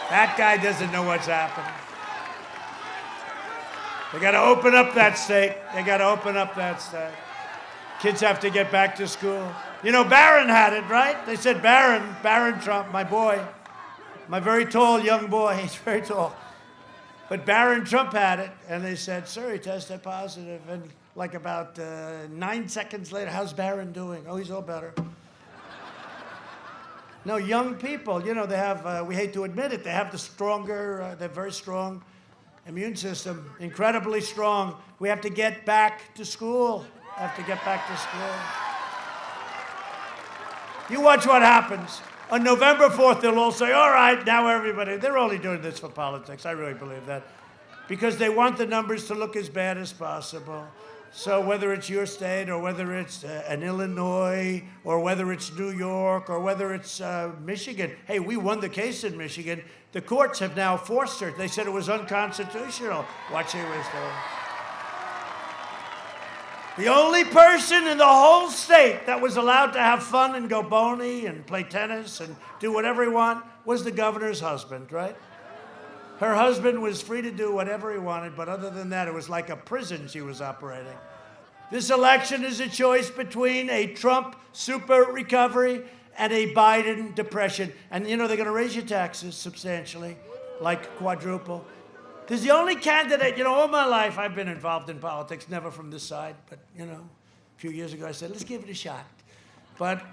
That guy doesn't know what's happening. They got to open up that state. They got to open up that state. Kids have to get back to school. You know, Barron had it, right? They said Barron Trump, my boy, my very tall young boy, he's very tall. But Barron Trump had it, and they said, sir, he tested positive. And like about 9 seconds later, how's Barron doing? Oh, he's all better. No, young people, you know, they have, we hate to admit it, they have the stronger, they're very strong immune system, incredibly strong. We have to get back to school. Have to get back to school. You watch what happens. On November 4th, they'll all say, all right, now everybody, they're only doing this for politics. I really believe that. Because they want the numbers to look as bad as possible. So whether it's your state or whether it's an Illinois or whether it's New York or whether it's Michigan. Hey, we won the case in Michigan. The courts have now forced her. They said it was unconstitutional. Watch here was doing. The only person in the whole state that was allowed to have fun and go bony and play tennis and do whatever he wanted was the governor's husband, right? Her husband was free to do whatever he wanted, but other than that, it was like a prison she was operating. This election is a choice between a Trump super recovery and a Biden depression. And, you know, they're going to raise your taxes substantially, like quadruple. There's the only candidate, you know, all my life I've been involved in politics, never from this side, but, you know, a few years ago I said, let's give it a shot. But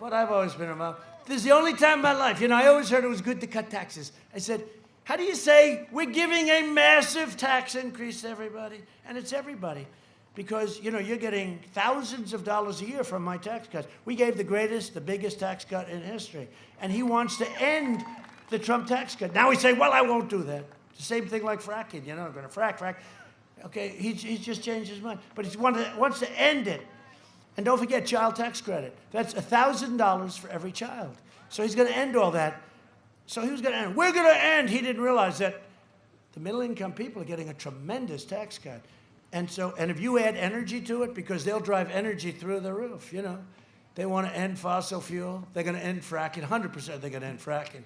I've always been involved. This is the only time in my life, you know, I always heard it was good to cut taxes. I said, how do you say we're giving a massive tax increase to everybody? And it's everybody. Because, you know, you're getting thousands of dollars a year from my tax cuts. We gave the biggest tax cut in history. And he wants to end the Trump tax cut. Now he's saying, well, I won't do that. The same thing like fracking, you know, I'm going to frack. Okay, he's just changed his mind. But he wants to end it. And don't forget child tax credit. That's $1,000 for every child. So he's going to end all that. So he was going to end. We're going to end. He didn't realize that the middle-income people are getting a tremendous tax cut. And if you add energy to it, because they'll drive energy through the roof, you know. They want to end fossil fuel. They're going to end fracking. 100% they're going to end fracking.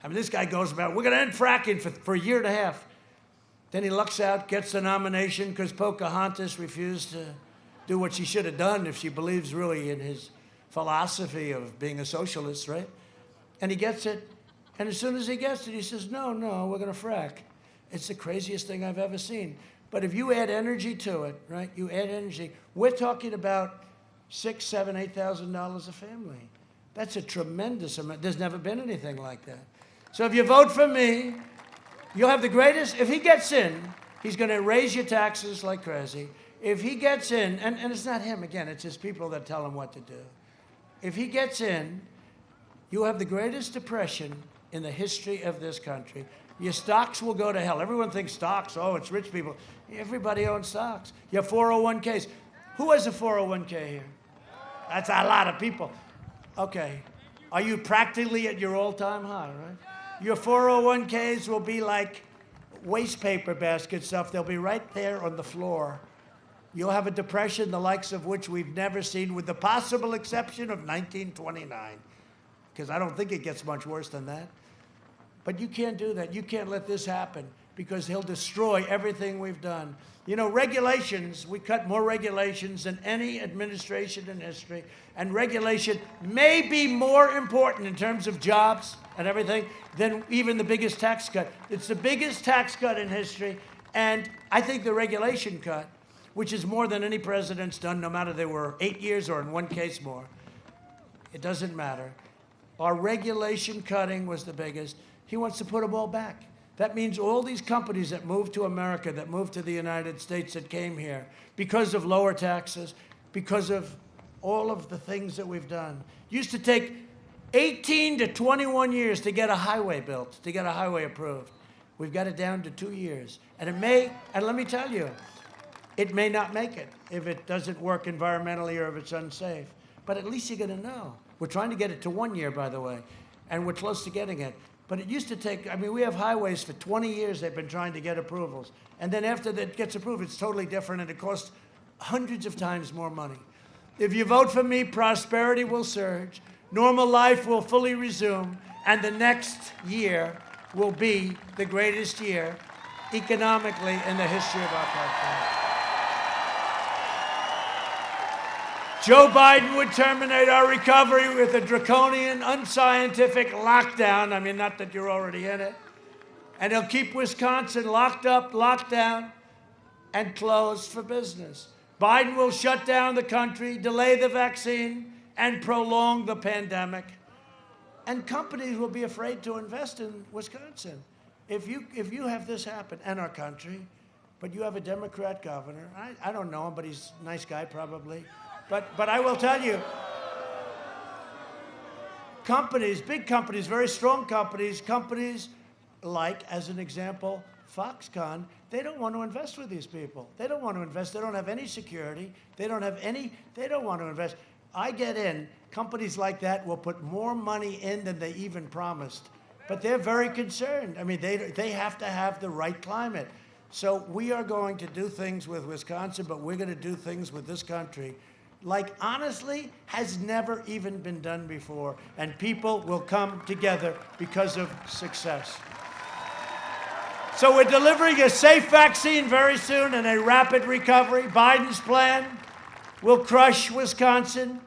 I mean, this guy goes about, we're going to end fracking for a year and a half. Then he lucks out, gets the nomination because Pocahontas refused to do what she should have done if she believes really in his philosophy of being a socialist, right? And he gets it. And as soon as he gets it, he says, no, we're going to frack. It's the craziest thing I've ever seen. But if you add energy to it, right, you add energy, we're talking about $6,000, $7,000, $8,000 a family. That's a tremendous amount. There's never been anything like that. So if you vote for me, you'll have the greatest. If he gets in, he's going to raise your taxes like crazy. If he gets in, and it's not him, again, it's his people that tell him what to do. If he gets in, you'll have the greatest depression in the history of this country. Your stocks will go to hell. Everyone thinks stocks, oh, it's rich people. Everybody owns stocks. Your 401ks. Who has a 401k here? That's a lot of people. Okay. Are you practically at your all-time high, right? Your 401ks will be like waste paper basket stuff. They'll be right there on the floor. You'll have a depression the likes of which we've never seen, with the possible exception of 1929. Because I don't think it gets much worse than that. But you can't do that. You can't let this happen, because he'll destroy everything we've done. You know, regulations, we cut more regulations than any administration in history. And regulation may be more important in terms of jobs and everything than even the biggest tax cut. It's the biggest tax cut in history. And I think the regulation cut, which is more than any president's done, no matter they were 8 years or in one case more, it doesn't matter. Our regulation cutting was the biggest. He wants to put them all back. That means all these companies that moved to America, that moved to the United States, that came here because of lower taxes, because of all of the things that we've done. Used to take 18 to 21 years to get a highway built, to get a highway approved. We've got it down to 2 years. And and let me tell you, it may not make it if it doesn't work environmentally or if it's unsafe. But at least you're going to know. We're trying to get it to 1 year, by the way, and we're close to getting it. But it used to take, we have highways for 20 years they've been trying to get approvals. And then after that gets approved, it's totally different, and it costs hundreds of times more money. If you vote for me, prosperity will surge, normal life will fully resume, and the next year will be the greatest year economically in the history of our country. Joe Biden would terminate our recovery with a draconian, unscientific lockdown. Not that you're already in it. And he'll keep Wisconsin locked up, locked down, and closed for business. Biden will shut down the country, delay the vaccine, and prolong the pandemic. And companies will be afraid to invest in Wisconsin. If you have this happen, and our country, but you have a Democrat governor, I don't know him, but he's a nice guy probably. But I will tell you, companies, big companies, very strong companies like, as an example, Foxconn, they don't want to invest with these people. They don't want to invest. They don't have any security. They don't want to invest. I get in. Companies like that will put more money in than they even promised. But they're very concerned. They have to have the right climate. So we are going to do things with Wisconsin, but we're going to do things with this country like, honestly, has never even been done before. And people will come together because of success. So we're delivering a safe vaccine very soon and a rapid recovery. Biden's plan will crush Wisconsin.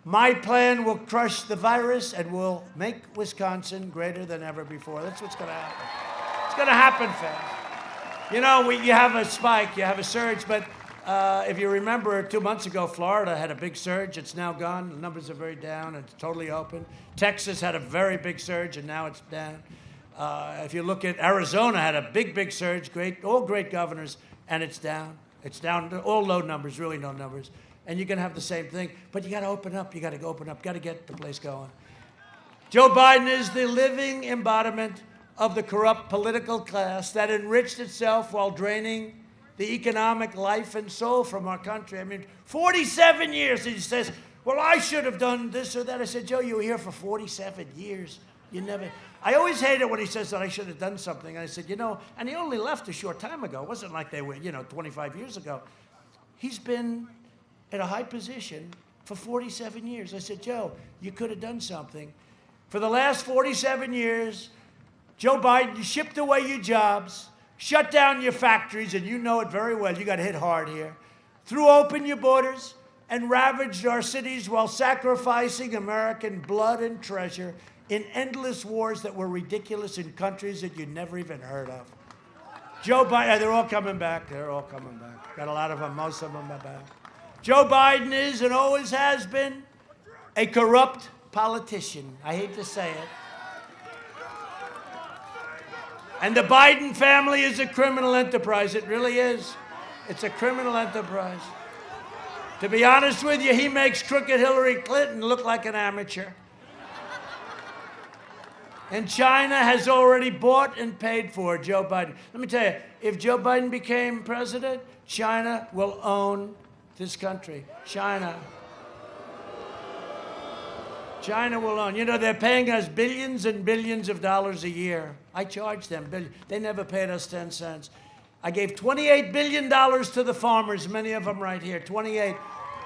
My plan will crush the virus and will make Wisconsin greater than ever before. That's what's going to happen. It's going to happen fast. You have a spike, you have a surge, but if you remember, 2 months ago, Florida had a big surge. It's now gone. The numbers are very down. It's totally open. Texas had a very big surge, and now it's down. If you look at Arizona, had a big surge. All great governors, and it's down. It's down to all low numbers, really no numbers. And you're going to have the same thing. But you got to open up. You got to open up. Got to get the place going. Joe Biden is the living embodiment of the corrupt political class that enriched itself while draining the economic life and soul from our country. 47 years. And he says, well, I should have done this or that. I said, Joe, you were here for 47 years. I always hate it when he says that I should have done something. And I said, and he only left a short time ago. It wasn't like they were, 25 years ago. He's been at a high position for 47 years. I said, Joe, you could have done something. For the last 47 years, Joe Biden, you shipped away your jobs, shut down your factories, and you know it very well. You got hit hard here. Threw open your borders and ravaged our cities while sacrificing American blood and treasure in endless wars that were ridiculous in countries that you'd never even heard of. Joe Biden, they're all coming back. They're all coming back. Got a lot of them. Most of them are back. Joe Biden is and always has been a corrupt politician. I hate to say it. And the Biden family is a criminal enterprise. It really is. It's a criminal enterprise. To be honest with you, he makes crooked Hillary Clinton look like an amateur. And China has already bought and paid for Joe Biden. Let me tell you, if Joe Biden became president, China will own this country. China will own. They're paying us billions and billions of dollars a year. I charge them billions. They never paid us 10 cents. I gave $28 billion to the farmers, many of them right here. 28,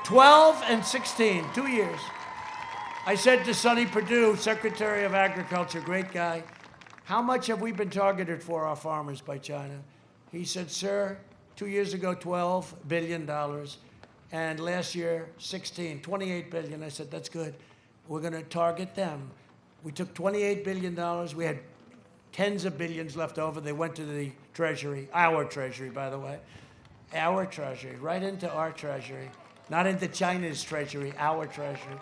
12 and 16, 2 years. I said to Sonny Perdue, Secretary of Agriculture, great guy, how much have we been targeted for our farmers by China? He said, sir, 2 years ago, $12 billion. And last year, 28 billion. I said, that's good. We're going to target them. We took $28 billion. We had tens of billions left over. They went to the Treasury, our Treasury, by the way. Our Treasury, right into our Treasury. Not into China's Treasury, our Treasury.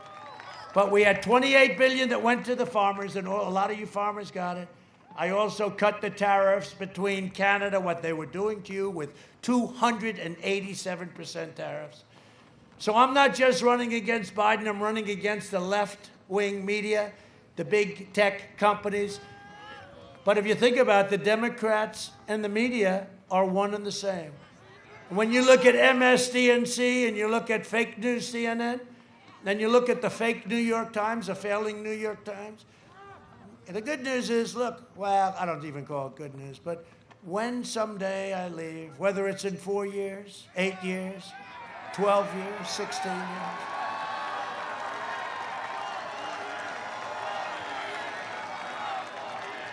But we had $28 billion that went to the farmers, and a lot of you farmers got it. I also cut the tariffs between Canada, what they were doing to you, with 287% tariffs. So I'm not just running against Biden, I'm running against the left-wing media, the big tech companies. But if you think about it, the Democrats and the media are one and the same. When you look at MSDNC and you look at fake news CNN, then you look at the fake New York Times, a failing New York Times. And the good news is, look, well, I don't even call it good news, but when someday I leave, whether it's in 4 years, 8 years, 12 years, 16 years.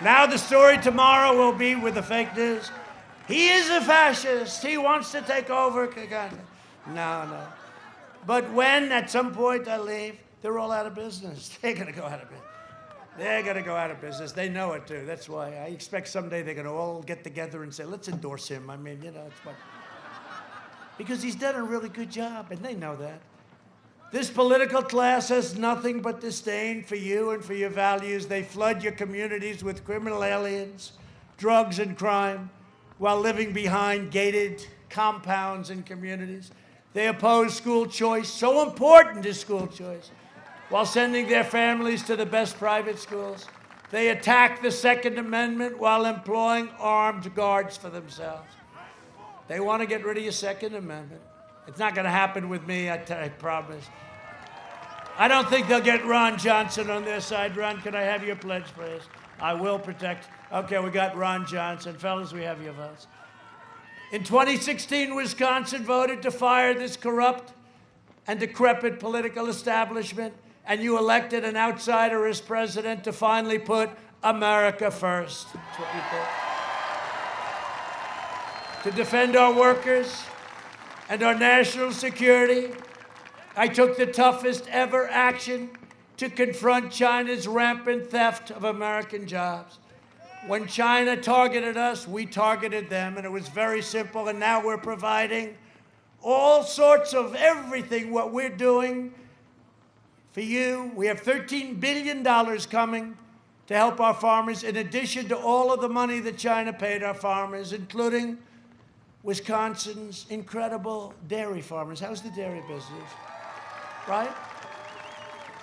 Now the story tomorrow will be with the fake news. He is a fascist. He wants to take over. No. But when, at some point, I leave, they're all out of business. They're going to go out of business. They're going to go out of business. They know it, too. That's why I expect someday they're going to all get together and say, let's endorse him. I mean, it's fun. Because he's done a really good job, and they know that. This political class has nothing but disdain for you and for your values. They flood your communities with criminal aliens, drugs, and crime, while living behind gated compounds and communities. They oppose school choice, so important is school choice, while sending their families to the best private schools. They attack the Second Amendment while employing armed guards for themselves. They want to get rid of your Second Amendment. It's not going to happen with me, I promise. I don't think they'll get Ron Johnson on their side. Ron, can I have your pledge, please? I will protect. Okay, we got Ron Johnson. Fellas, we have your votes. In 2016, Wisconsin voted to fire this corrupt and decrepit political establishment, and you elected an outsider as president to finally put America first. That's what you did. To defend our workers and our national security, I took the toughest ever action to confront China's rampant theft of American jobs. When China targeted us, we targeted them, and it was very simple, and now we're providing all sorts of everything, what we're doing for you. We have $13 billion coming to help our farmers, in addition to all of the money that China paid our farmers, including Wisconsin's incredible dairy farmers. How's the dairy business? Right?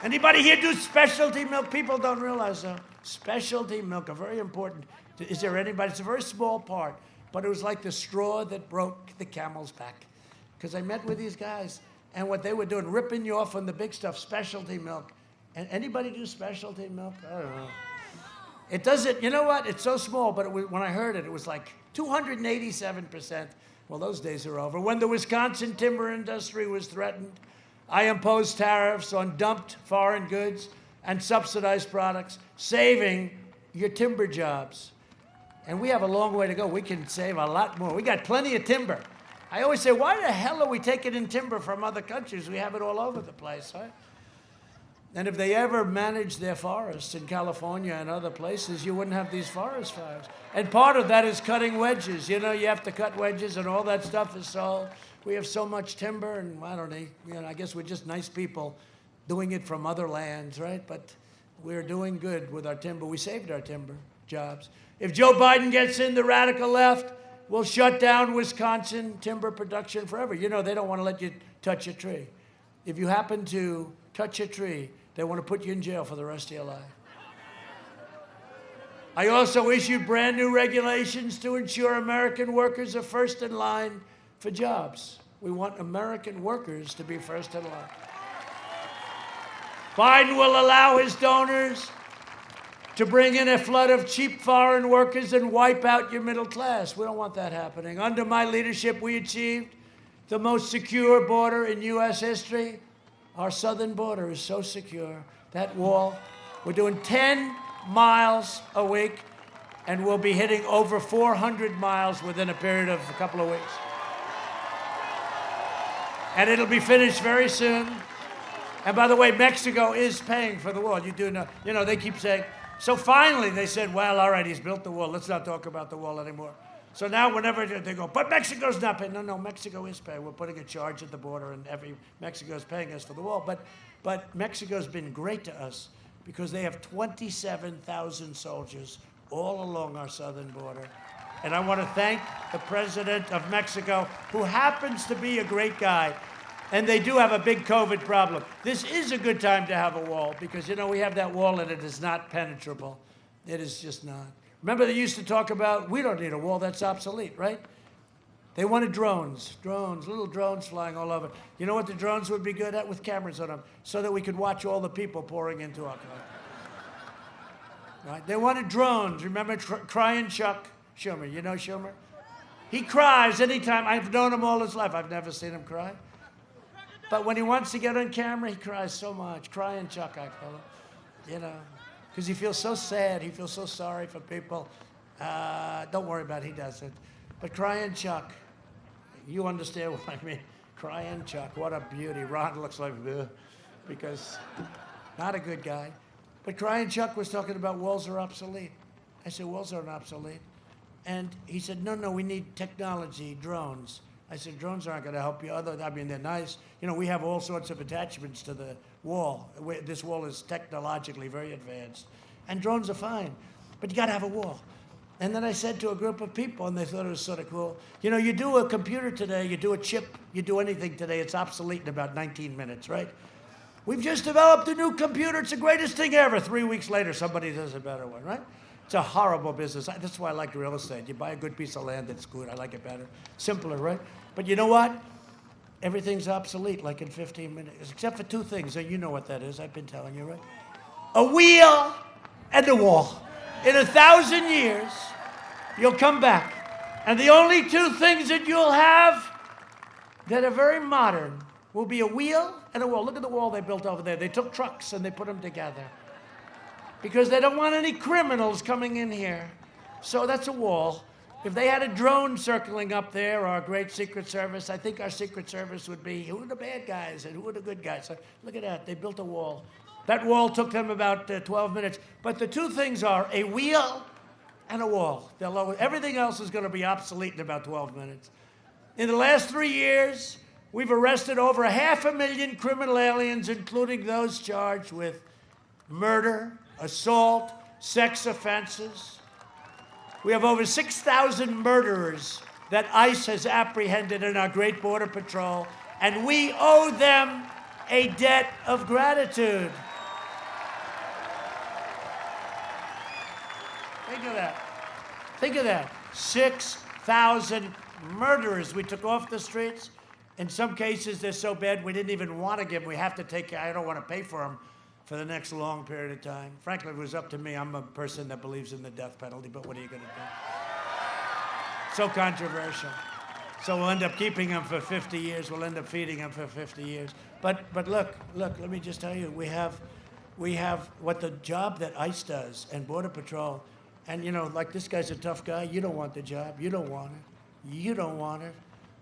Anybody here do specialty milk? People don't realize that. Specialty milk are very important. Is there anybody? It's a very small part, but it was like the straw that broke the camel's back. Because I met with these guys, and what they were doing, ripping you off on the big stuff, specialty milk. And anybody do specialty milk? I don't know. It doesn't, you know what? It's so small, but when I heard it, it was like 287%. Well, those days are over. When the Wisconsin timber industry was threatened, I imposed tariffs on dumped foreign goods and subsidized products, saving your timber jobs. And we have a long way to go. We can save a lot more. We got plenty of timber. I always say, why the hell are we taking in timber from other countries? We have it all over the place, right? And if they ever managed their forests in California and other places, you wouldn't have these forest fires. And part of that is cutting wedges. You know, you have to cut wedges, and all that stuff is sold. We have so much timber, and I don't know, I guess we're just nice people doing it from other lands, right? But we're doing good with our timber. We saved our timber jobs. If Joe Biden gets in, the radical left will shut down Wisconsin timber production forever. You know, they don't want to let you touch a tree. If you happen to touch a tree, they want to put you in jail for the rest of your life. I also issued brand new regulations to ensure American workers are first in line for jobs. We want American workers to be first in line. Biden will allow his donors to bring in a flood of cheap foreign workers and wipe out your middle class. We don't want that happening. Under my leadership, we achieved the most secure border in U.S. history. Our southern border is so secure. That wall, we're doing 10 miles a week, and we'll be hitting over 400 miles within a period of a couple of weeks. And it'll be finished very soon. And by the way, Mexico is paying for the wall. You do know, they keep saying, so finally they said, well, all right, he's built the wall. Let's not talk about the wall anymore. So now whenever they go, but Mexico's not paying. No, Mexico is paying. We're putting a charge at the border, and Mexico's paying us for the wall. But Mexico's been great to us because they have 27,000 soldiers all along our southern border. And I want to thank the president of Mexico, who happens to be a great guy. And they do have a big COVID problem. This is a good time to have a wall because, you know, we have that wall and it is not penetrable. It is just not. Remember they used to talk about, we don't need a wall, that's obsolete, right? They wanted drones, little drones flying all over. You know what the drones would be good at? With cameras on them, so that we could watch all the people pouring into our country. Right? They wanted drones. Remember crying Chuck Schumer? You know Schumer? He cries anytime. I've known him all his life. I've never seen him cry. But when he wants to get on camera, he cries so much. Crying Chuck, I call him. You know, because he feels so sad. He feels so sorry for people. Don't worry about it. He doesn't. But crying Chuck, you understand what I mean. Crying Chuck, what a beauty. Ron looks like this because not a good guy. But Crying Chuck was talking about walls are obsolete. I said, walls aren't obsolete. And he said, no, we need technology, drones. I said, drones aren't going to help you. I mean, they're nice. You know, we have all sorts of attachments to the wall. This wall is technologically very advanced. And drones are fine, but you got to have a wall. And then I said to a group of people, and they thought it was sort of cool, you know, you do a computer today, you do a chip, you do anything today, it's obsolete in about 19 minutes, right? We've just developed a new computer, it's the greatest thing ever. 3 weeks later, somebody does a better one, right? It's a horrible business. That's why I like real estate. You buy a good piece of land, it's good. I like it better. Simpler, right? But you know what? Everything's obsolete like in 15 minutes, except for two things. And you know what that is. I've been telling you, right? A wheel and a wall. In 1,000 years, you'll come back. And the only two things that you'll have that are very modern will be a wheel and a wall. Look at the wall they built over there. They took trucks and they put them together because they don't want any criminals coming in here. So that's a wall. If they had a drone circling up there, our great Secret Service, I think our Secret Service would be, who are the bad guys and who are the good guys? So look at that. They built a wall. That wall took them about 12 minutes. But the two things are a wheel and a wall. Everything else is going to be obsolete in about 12 minutes. In the last 3 years, we've arrested over 500,000 criminal aliens, including those charged with murder, assault, sex offenses. We have over 6,000 murderers that ICE has apprehended in our great Border Patrol, and we owe them a debt of gratitude. Think of that. Think of that. 6,000 murderers we took off the streets. In some cases, they're so bad we didn't even want to give them. We have to take care. I don't want to pay for them for the next long period of time. Frankly, if it was up to me, I'm a person that believes in the death penalty, but what are you going to do? So controversial. So we'll end up keeping them for 50 years. We'll end up feeding them for 50 years. But look, let me just tell you, we have what the job that ICE does and Border Patrol, and you know, like this guy's a tough guy. You don't want the job. You don't want it. You don't want it.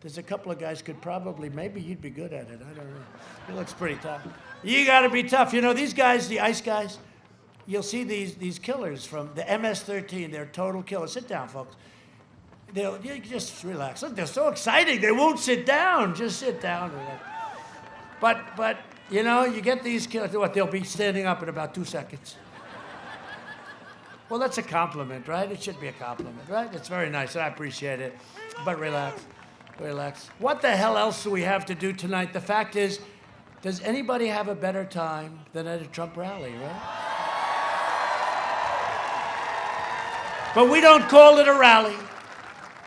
There's a couple of guys could probably, maybe you'd be good at it. I don't know. He looks pretty tough. You got to be tough. You know, these guys, the ICE guys, you'll see these killers from the MS-13. They're total killers. Sit down, folks. You just relax. Look, they're so exciting. They won't sit down. Just sit down. But you know, you get these killers. What? They'll be standing up in about 2 seconds. Well, that's a compliment, right? It should be a compliment, right? It's very nice. I appreciate it. But relax. Relax. What the hell else do we have to do tonight? The fact is, does anybody have a better time than at a Trump rally, right? But we don't call it a rally.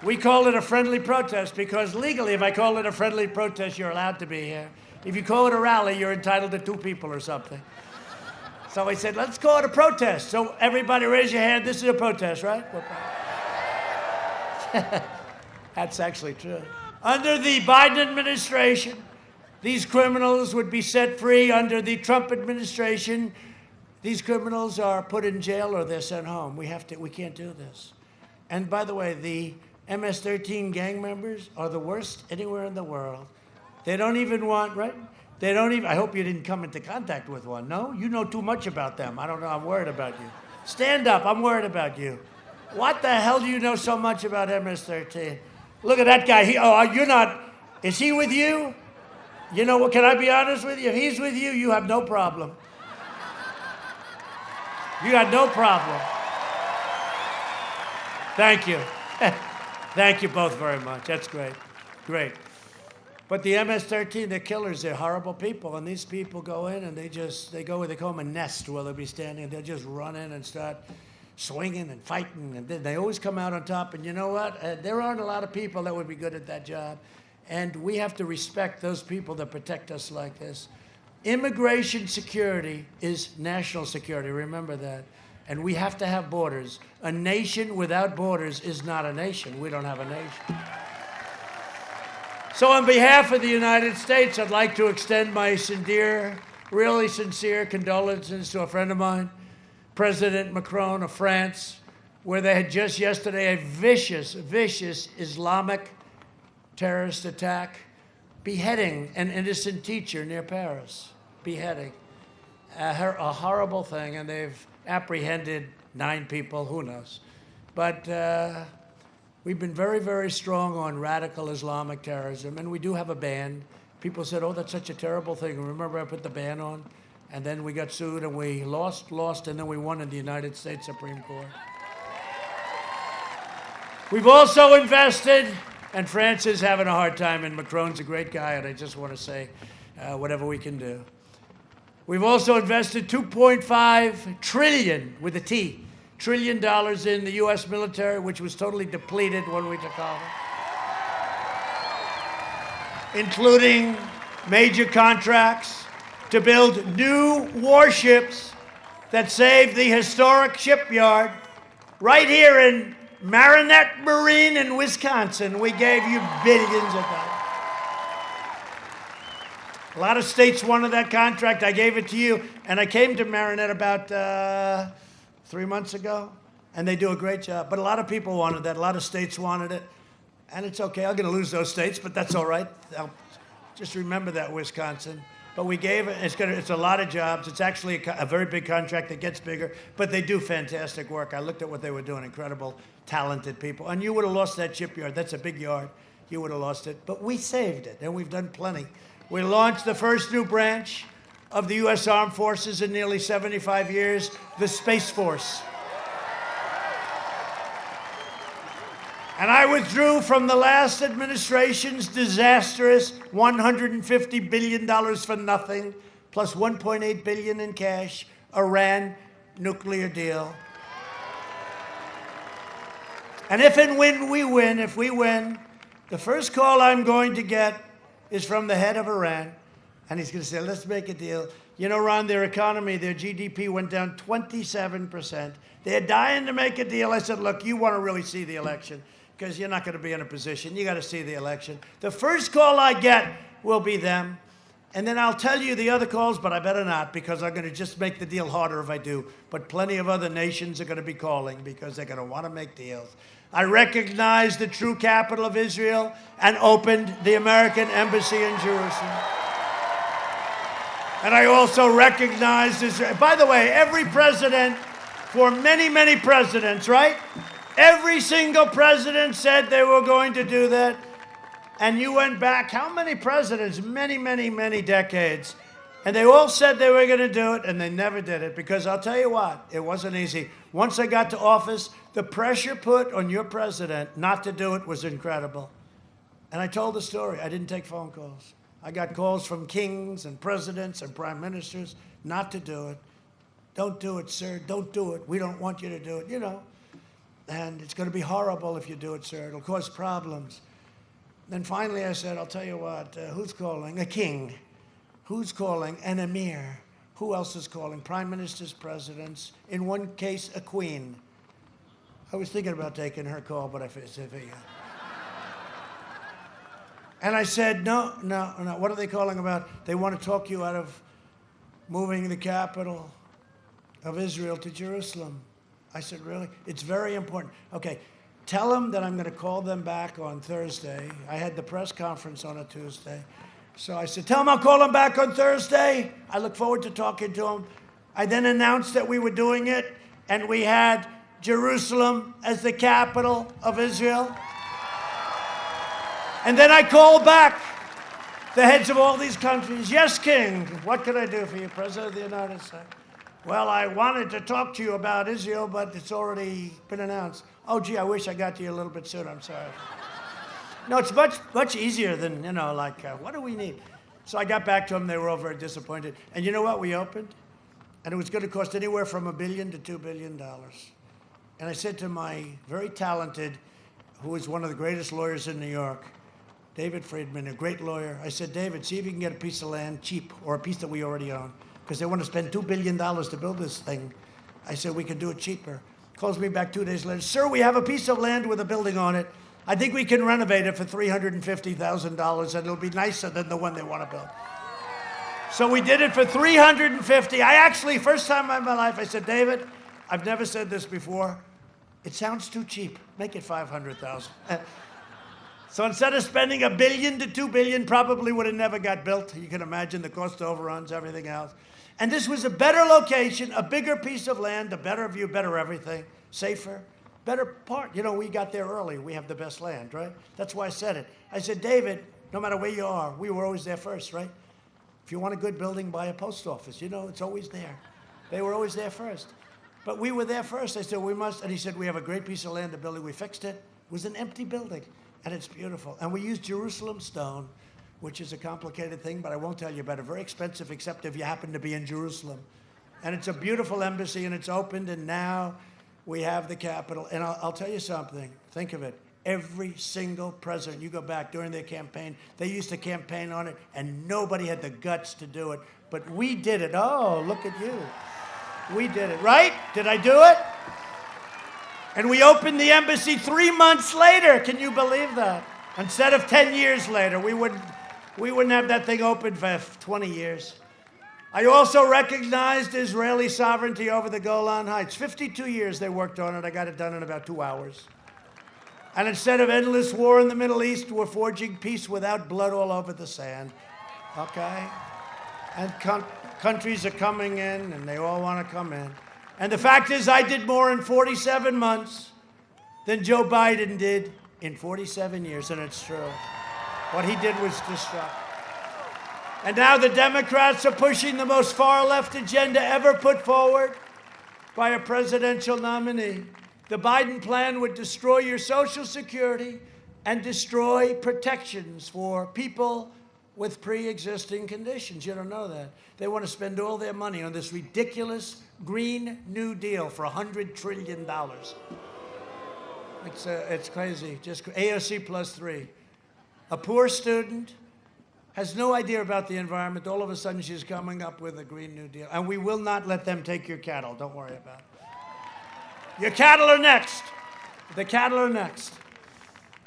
We call it a friendly protest because legally, if I call it a friendly protest, you're allowed to be here. If you call it a rally, you're entitled to 2 people or something. So I said, let's call it a protest. So everybody raise your hand. This is a protest, right? That's actually true. Under the Biden administration, these criminals would be set free. Under the Trump administration, these criminals are put in jail or they're sent home. We can't do this. And by the way, the MS-13 gang members are the worst anywhere in the world. They don't even want, right? They don't even, I hope you didn't come into contact with one. No? You know too much about them. I don't know. I'm worried about you. Stand up. I'm worried about you. What the hell do you know so much about MS-13? Look at that guy. You're not, is he with you? You know what, can I be honest with you? If he's with you, you have no problem. You got no problem. Thank you. Thank you both very much. That's great. Great. But the MS-13, they're killers. They're horrible people. And these people go in and they go where they call them a nest, where they'll be standing, and they'll just run in and start swinging and fighting. And they always come out on top. And you know what? There aren't a lot of people that would be good at that job. And we have to respect those people that protect us like this. Immigration security is national security. Remember that. And we have to have borders. A nation without borders is not a nation. We don't have a nation. So on behalf of the United States, I'd like to extend my really sincere condolences to a friend of mine, President Macron of France, where they had just yesterday a vicious Islamic terrorist attack, beheading an innocent teacher near Paris, beheading. A horrible thing, and they've apprehended 9 people, who knows. But we've been very, very strong on radical Islamic terrorism, and we do have a ban. People said, oh, that's such a terrible thing. Remember I put the ban on? And then we got sued, and we lost, and then we won in the United States Supreme Court. We've also invested, and France is having a hard time, and Macron's a great guy, and I just want to say whatever we can do. We've also invested $2.5 trillion, with a T, $trillion in the U.S. military, which was totally depleted when we took over, including major contracts to build new warships that saved the historic shipyard right here in Marinette Marine in Wisconsin. We gave you billions of dollars. A lot of states wanted that contract. I gave it to you. And I came to Marinette about 3 months ago, and they do a great job. But a lot of people wanted that. A lot of states wanted it. And it's okay. I'm going to lose those states, but that's all right. I'll just remember that, Wisconsin. But we gave it. It's a lot of jobs. It's actually a very big contract that gets bigger. But they do fantastic work. I looked at what they were doing. Incredible, talented people. And you would have lost that shipyard. That's a big yard. You would have lost it. But we saved it, and we've done plenty. We launched the first new branch of the U.S. Armed Forces in nearly 75 years, the Space Force. And I withdrew from the last administration's disastrous $150 billion for nothing, plus $1.8 billion in cash, Iran nuclear deal. And if and when we win, the first call I'm going to get is from the head of Iran, and he's going to say, let's make a deal. You know, Ron, their economy, their GDP went down 27%. They're dying to make a deal. I said, look, you want to really see the election, because you're not going to be in a position. You got to see the election. The first call I get will be them, and then I'll tell you the other calls, but I better not, because I'm going to just make the deal harder if I do. But plenty of other nations are going to be calling, because they're going to want to make deals. I recognized the true capital of Israel and opened the American embassy in Jerusalem. And I also recognized Israel. By the way, every president, for many, many presidents, right? Every single president said they were going to do that. And you went back, how many presidents? Many, many, many decades. And they all said they were going to do it, and they never did it. Because I'll tell you what, it wasn't easy. Once I got to office, the pressure put on your president not to do it was incredible. And I told the story. I didn't take phone calls. I got calls from kings and presidents and prime ministers not to do it. Don't do it, sir. Don't do it. We don't want you to do it, you know. And it's going to be horrible if you do it, sir. It'll cause problems. Then finally I said, I'll tell you what, who's calling? A king. Who's calling? An emir. Who else is calling? Prime ministers, presidents. In one case, a queen. I was thinking about taking her call, but I said, and I said, no. What are they calling about? They want to talk you out of moving the capital of Israel to Jerusalem. I said, really? It's very important. Okay, tell them that I'm going to call them back on Thursday. I had the press conference on a Tuesday. So I said, tell them I'll call them back on Thursday. I look forward to talking to them. I then announced that we were doing it, and we had Jerusalem as the capital of Israel. And then I called back the heads of all these countries. Yes, King, what can I do for you, President of the United States? Well, I wanted to talk to you about Israel, but it's already been announced. Oh, gee, I wish I got to you a little bit sooner. I'm sorry. No, it's much easier than, what do we need? So I got back to them. They were all very disappointed. And you know what? We opened, and it was going to cost anywhere from $1 billion to $2 billion. And I said to my very talented, who is one of the greatest lawyers in New York, David Friedman, a great lawyer, I said, David, see if you can get a piece of land cheap, or a piece that we already own, because they want to spend $2 billion to build this thing. I said, we can do it cheaper. Calls me back 2 days later, sir, we have a piece of land with a building on it. I think we can renovate it for $350,000, and it'll be nicer than the one they want to build. So we did it for $350,000. I actually, first time in my life, I said, David, I've never said this before. It sounds too cheap. Make it $500,000. So instead of spending $1 billion to $2 billion, probably would have never got built. You can imagine the cost overruns, everything else. And this was a better location, a bigger piece of land, a better view, better everything, safer, better part. You know, we got there early. We have the best land, right? That's why I said it. I said, David, no matter where you are, we were always there first, right? If you want a good building, buy a post office. You know, it's always there. They were always there first. But we were there first. I said, we must. And he said, we have a great piece of land, a building. We fixed it. It was an empty building. And it's beautiful. And we use Jerusalem stone, which is a complicated thing, but I won't tell you about it. Very expensive, except if you happen to be in Jerusalem. And it's a beautiful embassy, and it's opened, and now we have the capital. And I'll tell you something. Think of it. Every single president, you go back during their campaign, they used to campaign on it, and nobody had the guts to do it. But we did it. Oh, look at you. We did it, right? Did I do it? And we opened the embassy 3 months later. Can you believe that? Instead of 10 years later, we wouldn't have that thing open for 20 years. I also recognized Israeli sovereignty over the Golan Heights. 52 years they worked on it. I got it done in about 2 hours. And instead of endless war in the Middle East, we're forging peace without blood all over the sand. Okay? And countries are coming in, and they all want to come in. And the fact is, I did more in 47 months than Joe Biden did in 47 years, and it's true. What he did was destructive. And now the Democrats are pushing the most far-left agenda ever put forward by a presidential nominee. The Biden plan would destroy your Social Security and destroy protections for people with pre-existing conditions. You don't know that. They want to spend all their money on this ridiculous Green New Deal for $100 trillion. It's crazy. Just AOC plus 3. A poor student has no idea about the environment. All of a sudden, she's coming up with a Green New Deal. And we will not let them take your cattle. Don't worry about it. Your cattle are next. The cattle are next.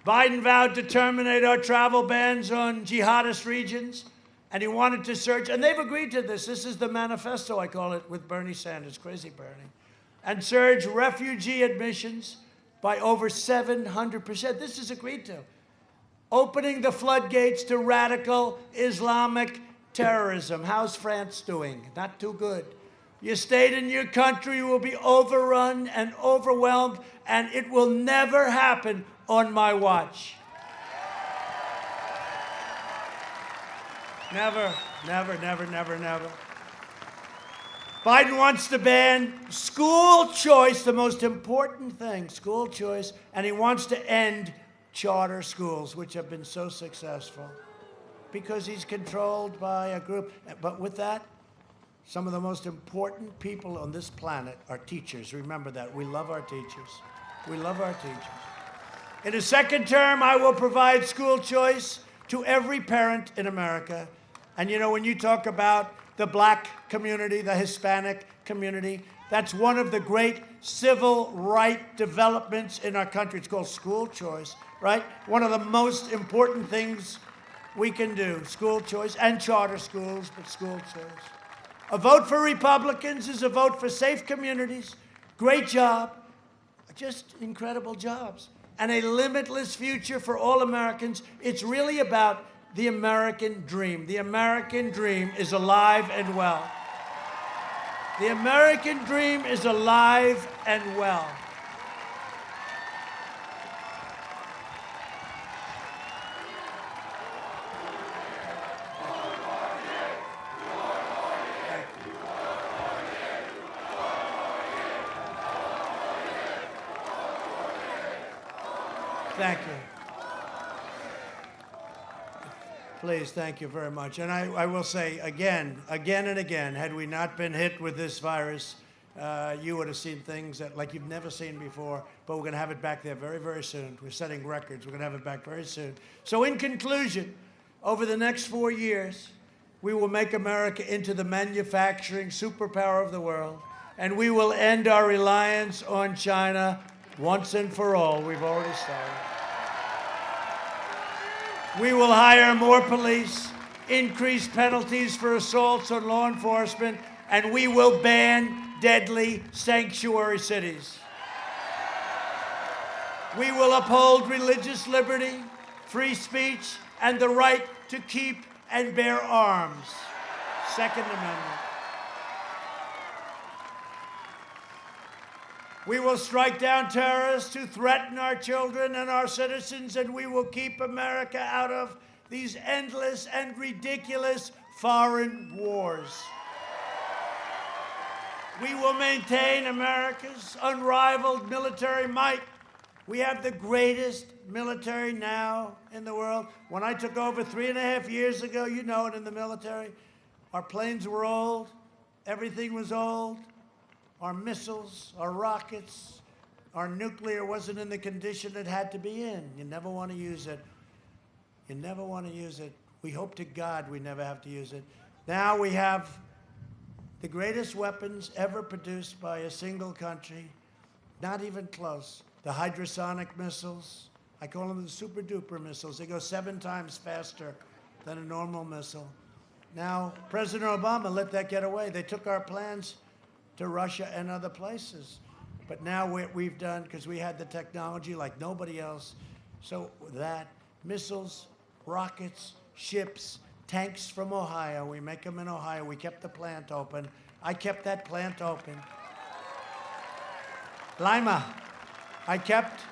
Biden vowed to terminate our travel bans on jihadist regions, and he wanted to surge, and they've agreed to this. This is the manifesto, I call it, with Bernie Sanders, crazy Bernie, and surge refugee admissions by over 700%. This is agreed to. Opening the floodgates to radical Islamic terrorism. How's France doing? Not too good. Your state and your country will be overrun and overwhelmed, and it will never happen on my watch. Never, never, never, never, never. Biden wants to ban school choice, the most important thing, school choice, and he wants to end charter schools, which have been so successful, because he's controlled by a group. But with that, some of the most important people on this planet are teachers. Remember that. We love our teachers. We love our teachers. In his second term, I will provide school choice to every parent in America. And you know, when you talk about the black community, the Hispanic community, that's one of the great civil right developments in our country. It's called school choice, right? One of the most important things we can do, school choice, and charter schools, but school choice. A vote for Republicans is a vote for safe communities, great job, just incredible jobs, and a limitless future for all Americans. It's really about the American dream. The American dream is alive and well. The American dream is alive and well. Thank you. Please, thank you very much. And I will say again and again, had we not been hit with this virus, you would have seen things that like you've never seen before, but we're going to have it back there very, very soon. We're setting records. We're going to have it back very soon. So in conclusion, over the next 4 years, we will make America into the manufacturing superpower of the world, and we will end our reliance on China once and for all. We've already started. We will hire more police, increase penalties for assaults on law enforcement, and we will ban deadly sanctuary cities. We will uphold religious liberty, free speech, and the right to keep and bear arms. Second Amendment. We will strike down terrorists who threaten our children and our citizens, and we will keep America out of these endless and ridiculous foreign wars. We will maintain America's unrivaled military might. We have the greatest military now in the world. When I took over 3.5 years ago, you know it, in the military, our planes were old, everything was old. Our missiles, our rockets, our nuclear wasn't in the condition it had to be in. You never want to use it. You never want to use it. We hope to God we never have to use it. Now we have the greatest weapons ever produced by a single country. Not even close. The hydrosonic missiles. I call them the super duper missiles. They go 7 times faster than a normal missile. Now, President Obama let that get away. They took our plans to Russia and other places. But now we've done, because we had the technology like nobody else, so that missiles, rockets, ships, tanks from Ohio, we make them in Ohio. We kept the plant open. I kept that plant open. Lima, I kept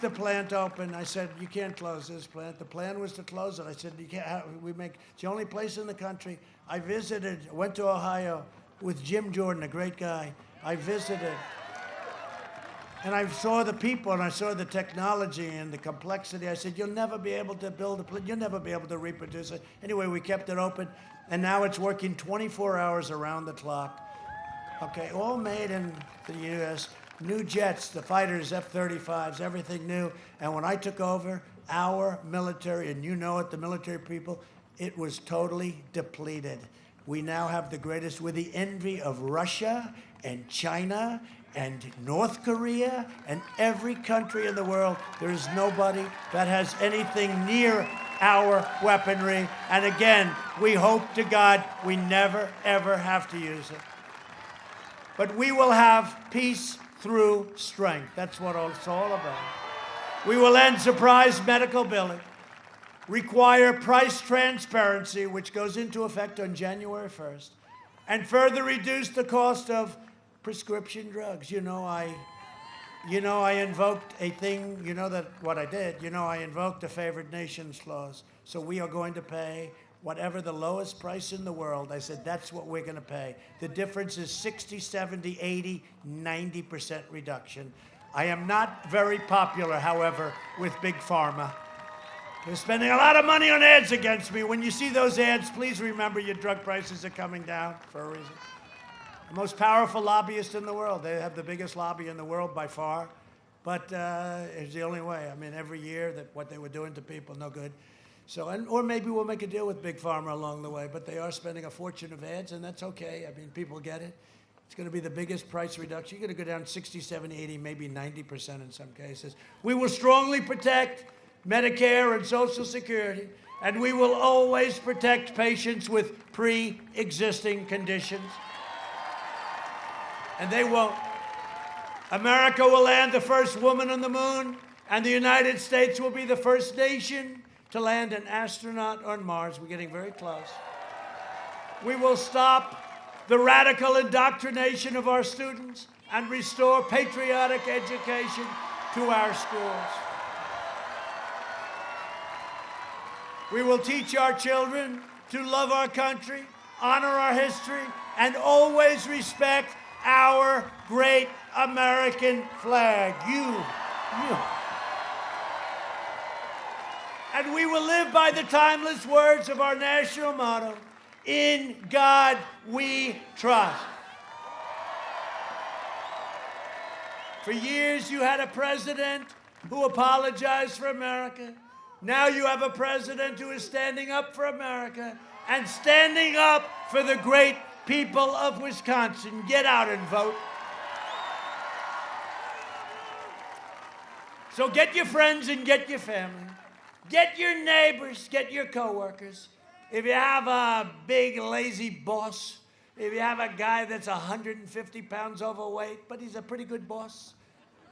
the plant open. I said, you can't close this plant. The plan was to close it. I said, you can't, it's the only place in the country. I went to Ohio with Jim Jordan, a great guy. I visited, and I saw the people, and I saw the technology and the complexity. I said, you'll never be able to build a plant. You'll never be able to reproduce it. Anyway, we kept it open, and now it's working 24 hours around the clock. Okay, all made in the U.S. New jets, the fighters, F-35s, everything new. And when I took over, our military, and you know it, the military people, it was totally depleted. We now have the greatest. We're the envy of Russia and China and North Korea and every country in the world. There is nobody that has anything near our weaponry. And again, we hope to God we never, ever have to use it. But we will have peace through strength. That's what it's all about. We will end surprise medical billing. Require price transparency, which goes into effect on January 1st, and further reduce the cost of prescription drugs. You know, I invoked a thing, you know that what I did, I invoked a favored nations clause. So we are going to pay whatever the lowest price in the world. I said, that's what we're going to pay. The difference is 60, 70, 80, 90% reduction. I am not very popular, however, with Big Pharma. They're spending a lot of money on ads against me. When you see those ads, please remember your drug prices are coming down for a reason. The most powerful lobbyist in the world. They have the biggest lobby in the world by far. But it's the only way. I mean, every year that what they were doing to people, no good. So, or maybe we'll make a deal with Big Pharma along the way. But they are spending a fortune of ads, and that's okay. I mean, people get it. It's going to be the biggest price reduction. You're going to go down 60, 70, 80, maybe 90% in some cases. We will strongly protect Medicare and Social Security, and we will always protect patients with pre-existing conditions. And they won't. America will land the first woman on the moon, and the United States will be the first nation to land an astronaut on Mars. We're getting very close. We will stop the radical indoctrination of our students and restore patriotic education to our schools. We will teach our children to love our country, honor our history, and always respect our great American flag. And we will live by the timeless words of our national motto, "In God we trust." For years, you had a president who apologized for America. Now you have a president who is standing up for America and standing up for the great people of Wisconsin. Get out and vote. So get your friends and get your family. Get your neighbors, get your coworkers. If you have a big, lazy boss, if you have a guy that's 150 pounds overweight, but he's a pretty good boss,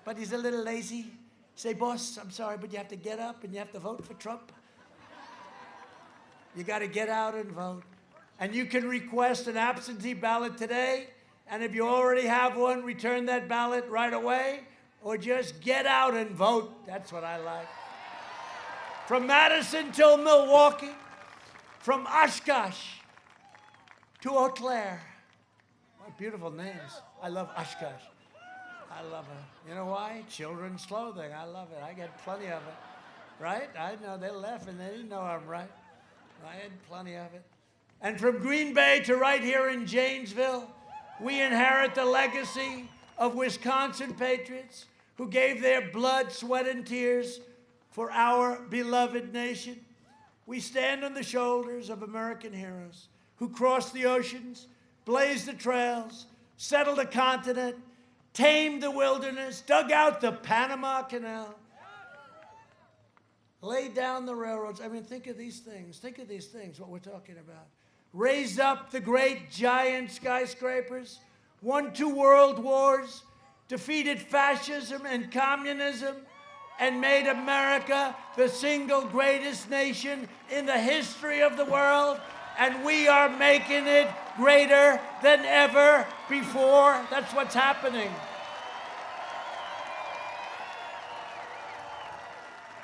but he's a little lazy, say, "Boss, I'm sorry, but you have to get up and you have to vote for Trump." You got to get out and vote. And you can request an absentee ballot today, and if you already have one, return that ballot right away, or just get out and vote. That's what I like. From Madison till Milwaukee, from Oshkosh to Eau Claire. What beautiful names. I love Oshkosh. I love it. You know why? Children's clothing. I love it. I get plenty of it. Right? I know. They're laughing. They didn't know I'm right. I had plenty of it. And from Green Bay to right here in Janesville, we inherit the legacy of Wisconsin patriots who gave their blood, sweat, and tears for our beloved nation. We stand on the shoulders of American heroes who crossed the oceans, blazed the trails, settled a continent, tamed the wilderness, dug out the Panama Canal, laid down the railroads. I mean, think of these things. Think of these things, what we're talking about. Raised up the great giant skyscrapers, won 2 world wars, defeated fascism and communism, and made America the single greatest nation in the history of the world. And we are making it greater than ever before. That's what's happening.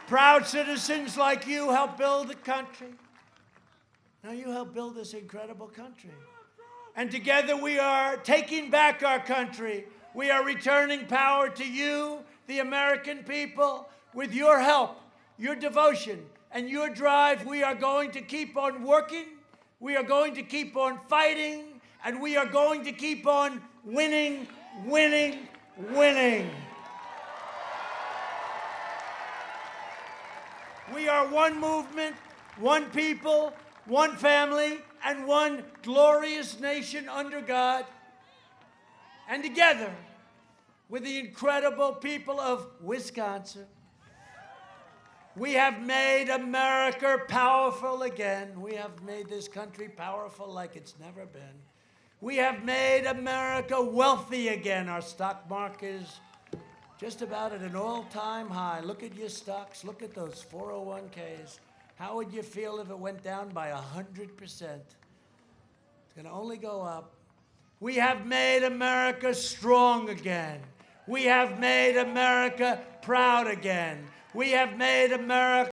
Proud citizens like you help build the country. Now you help build this incredible country. And together we are taking back our country. We are returning power to you, the American people. With your help, your devotion, and your drive, we are going to keep on working. We are going to keep on fighting. And we are going to keep on winning, winning, winning. We are one movement, one people, one family, and one glorious nation under God. And together, with the incredible people of Wisconsin, we have made America powerful again. We have made this country powerful like it's never been. We have made America wealthy again. Our stock market is just about at an all-time high. Look at your stocks. Look at those 401ks. How would you feel if it went down by 100%? It's going to only go up. We have made America strong again. We have made America proud again. We have made America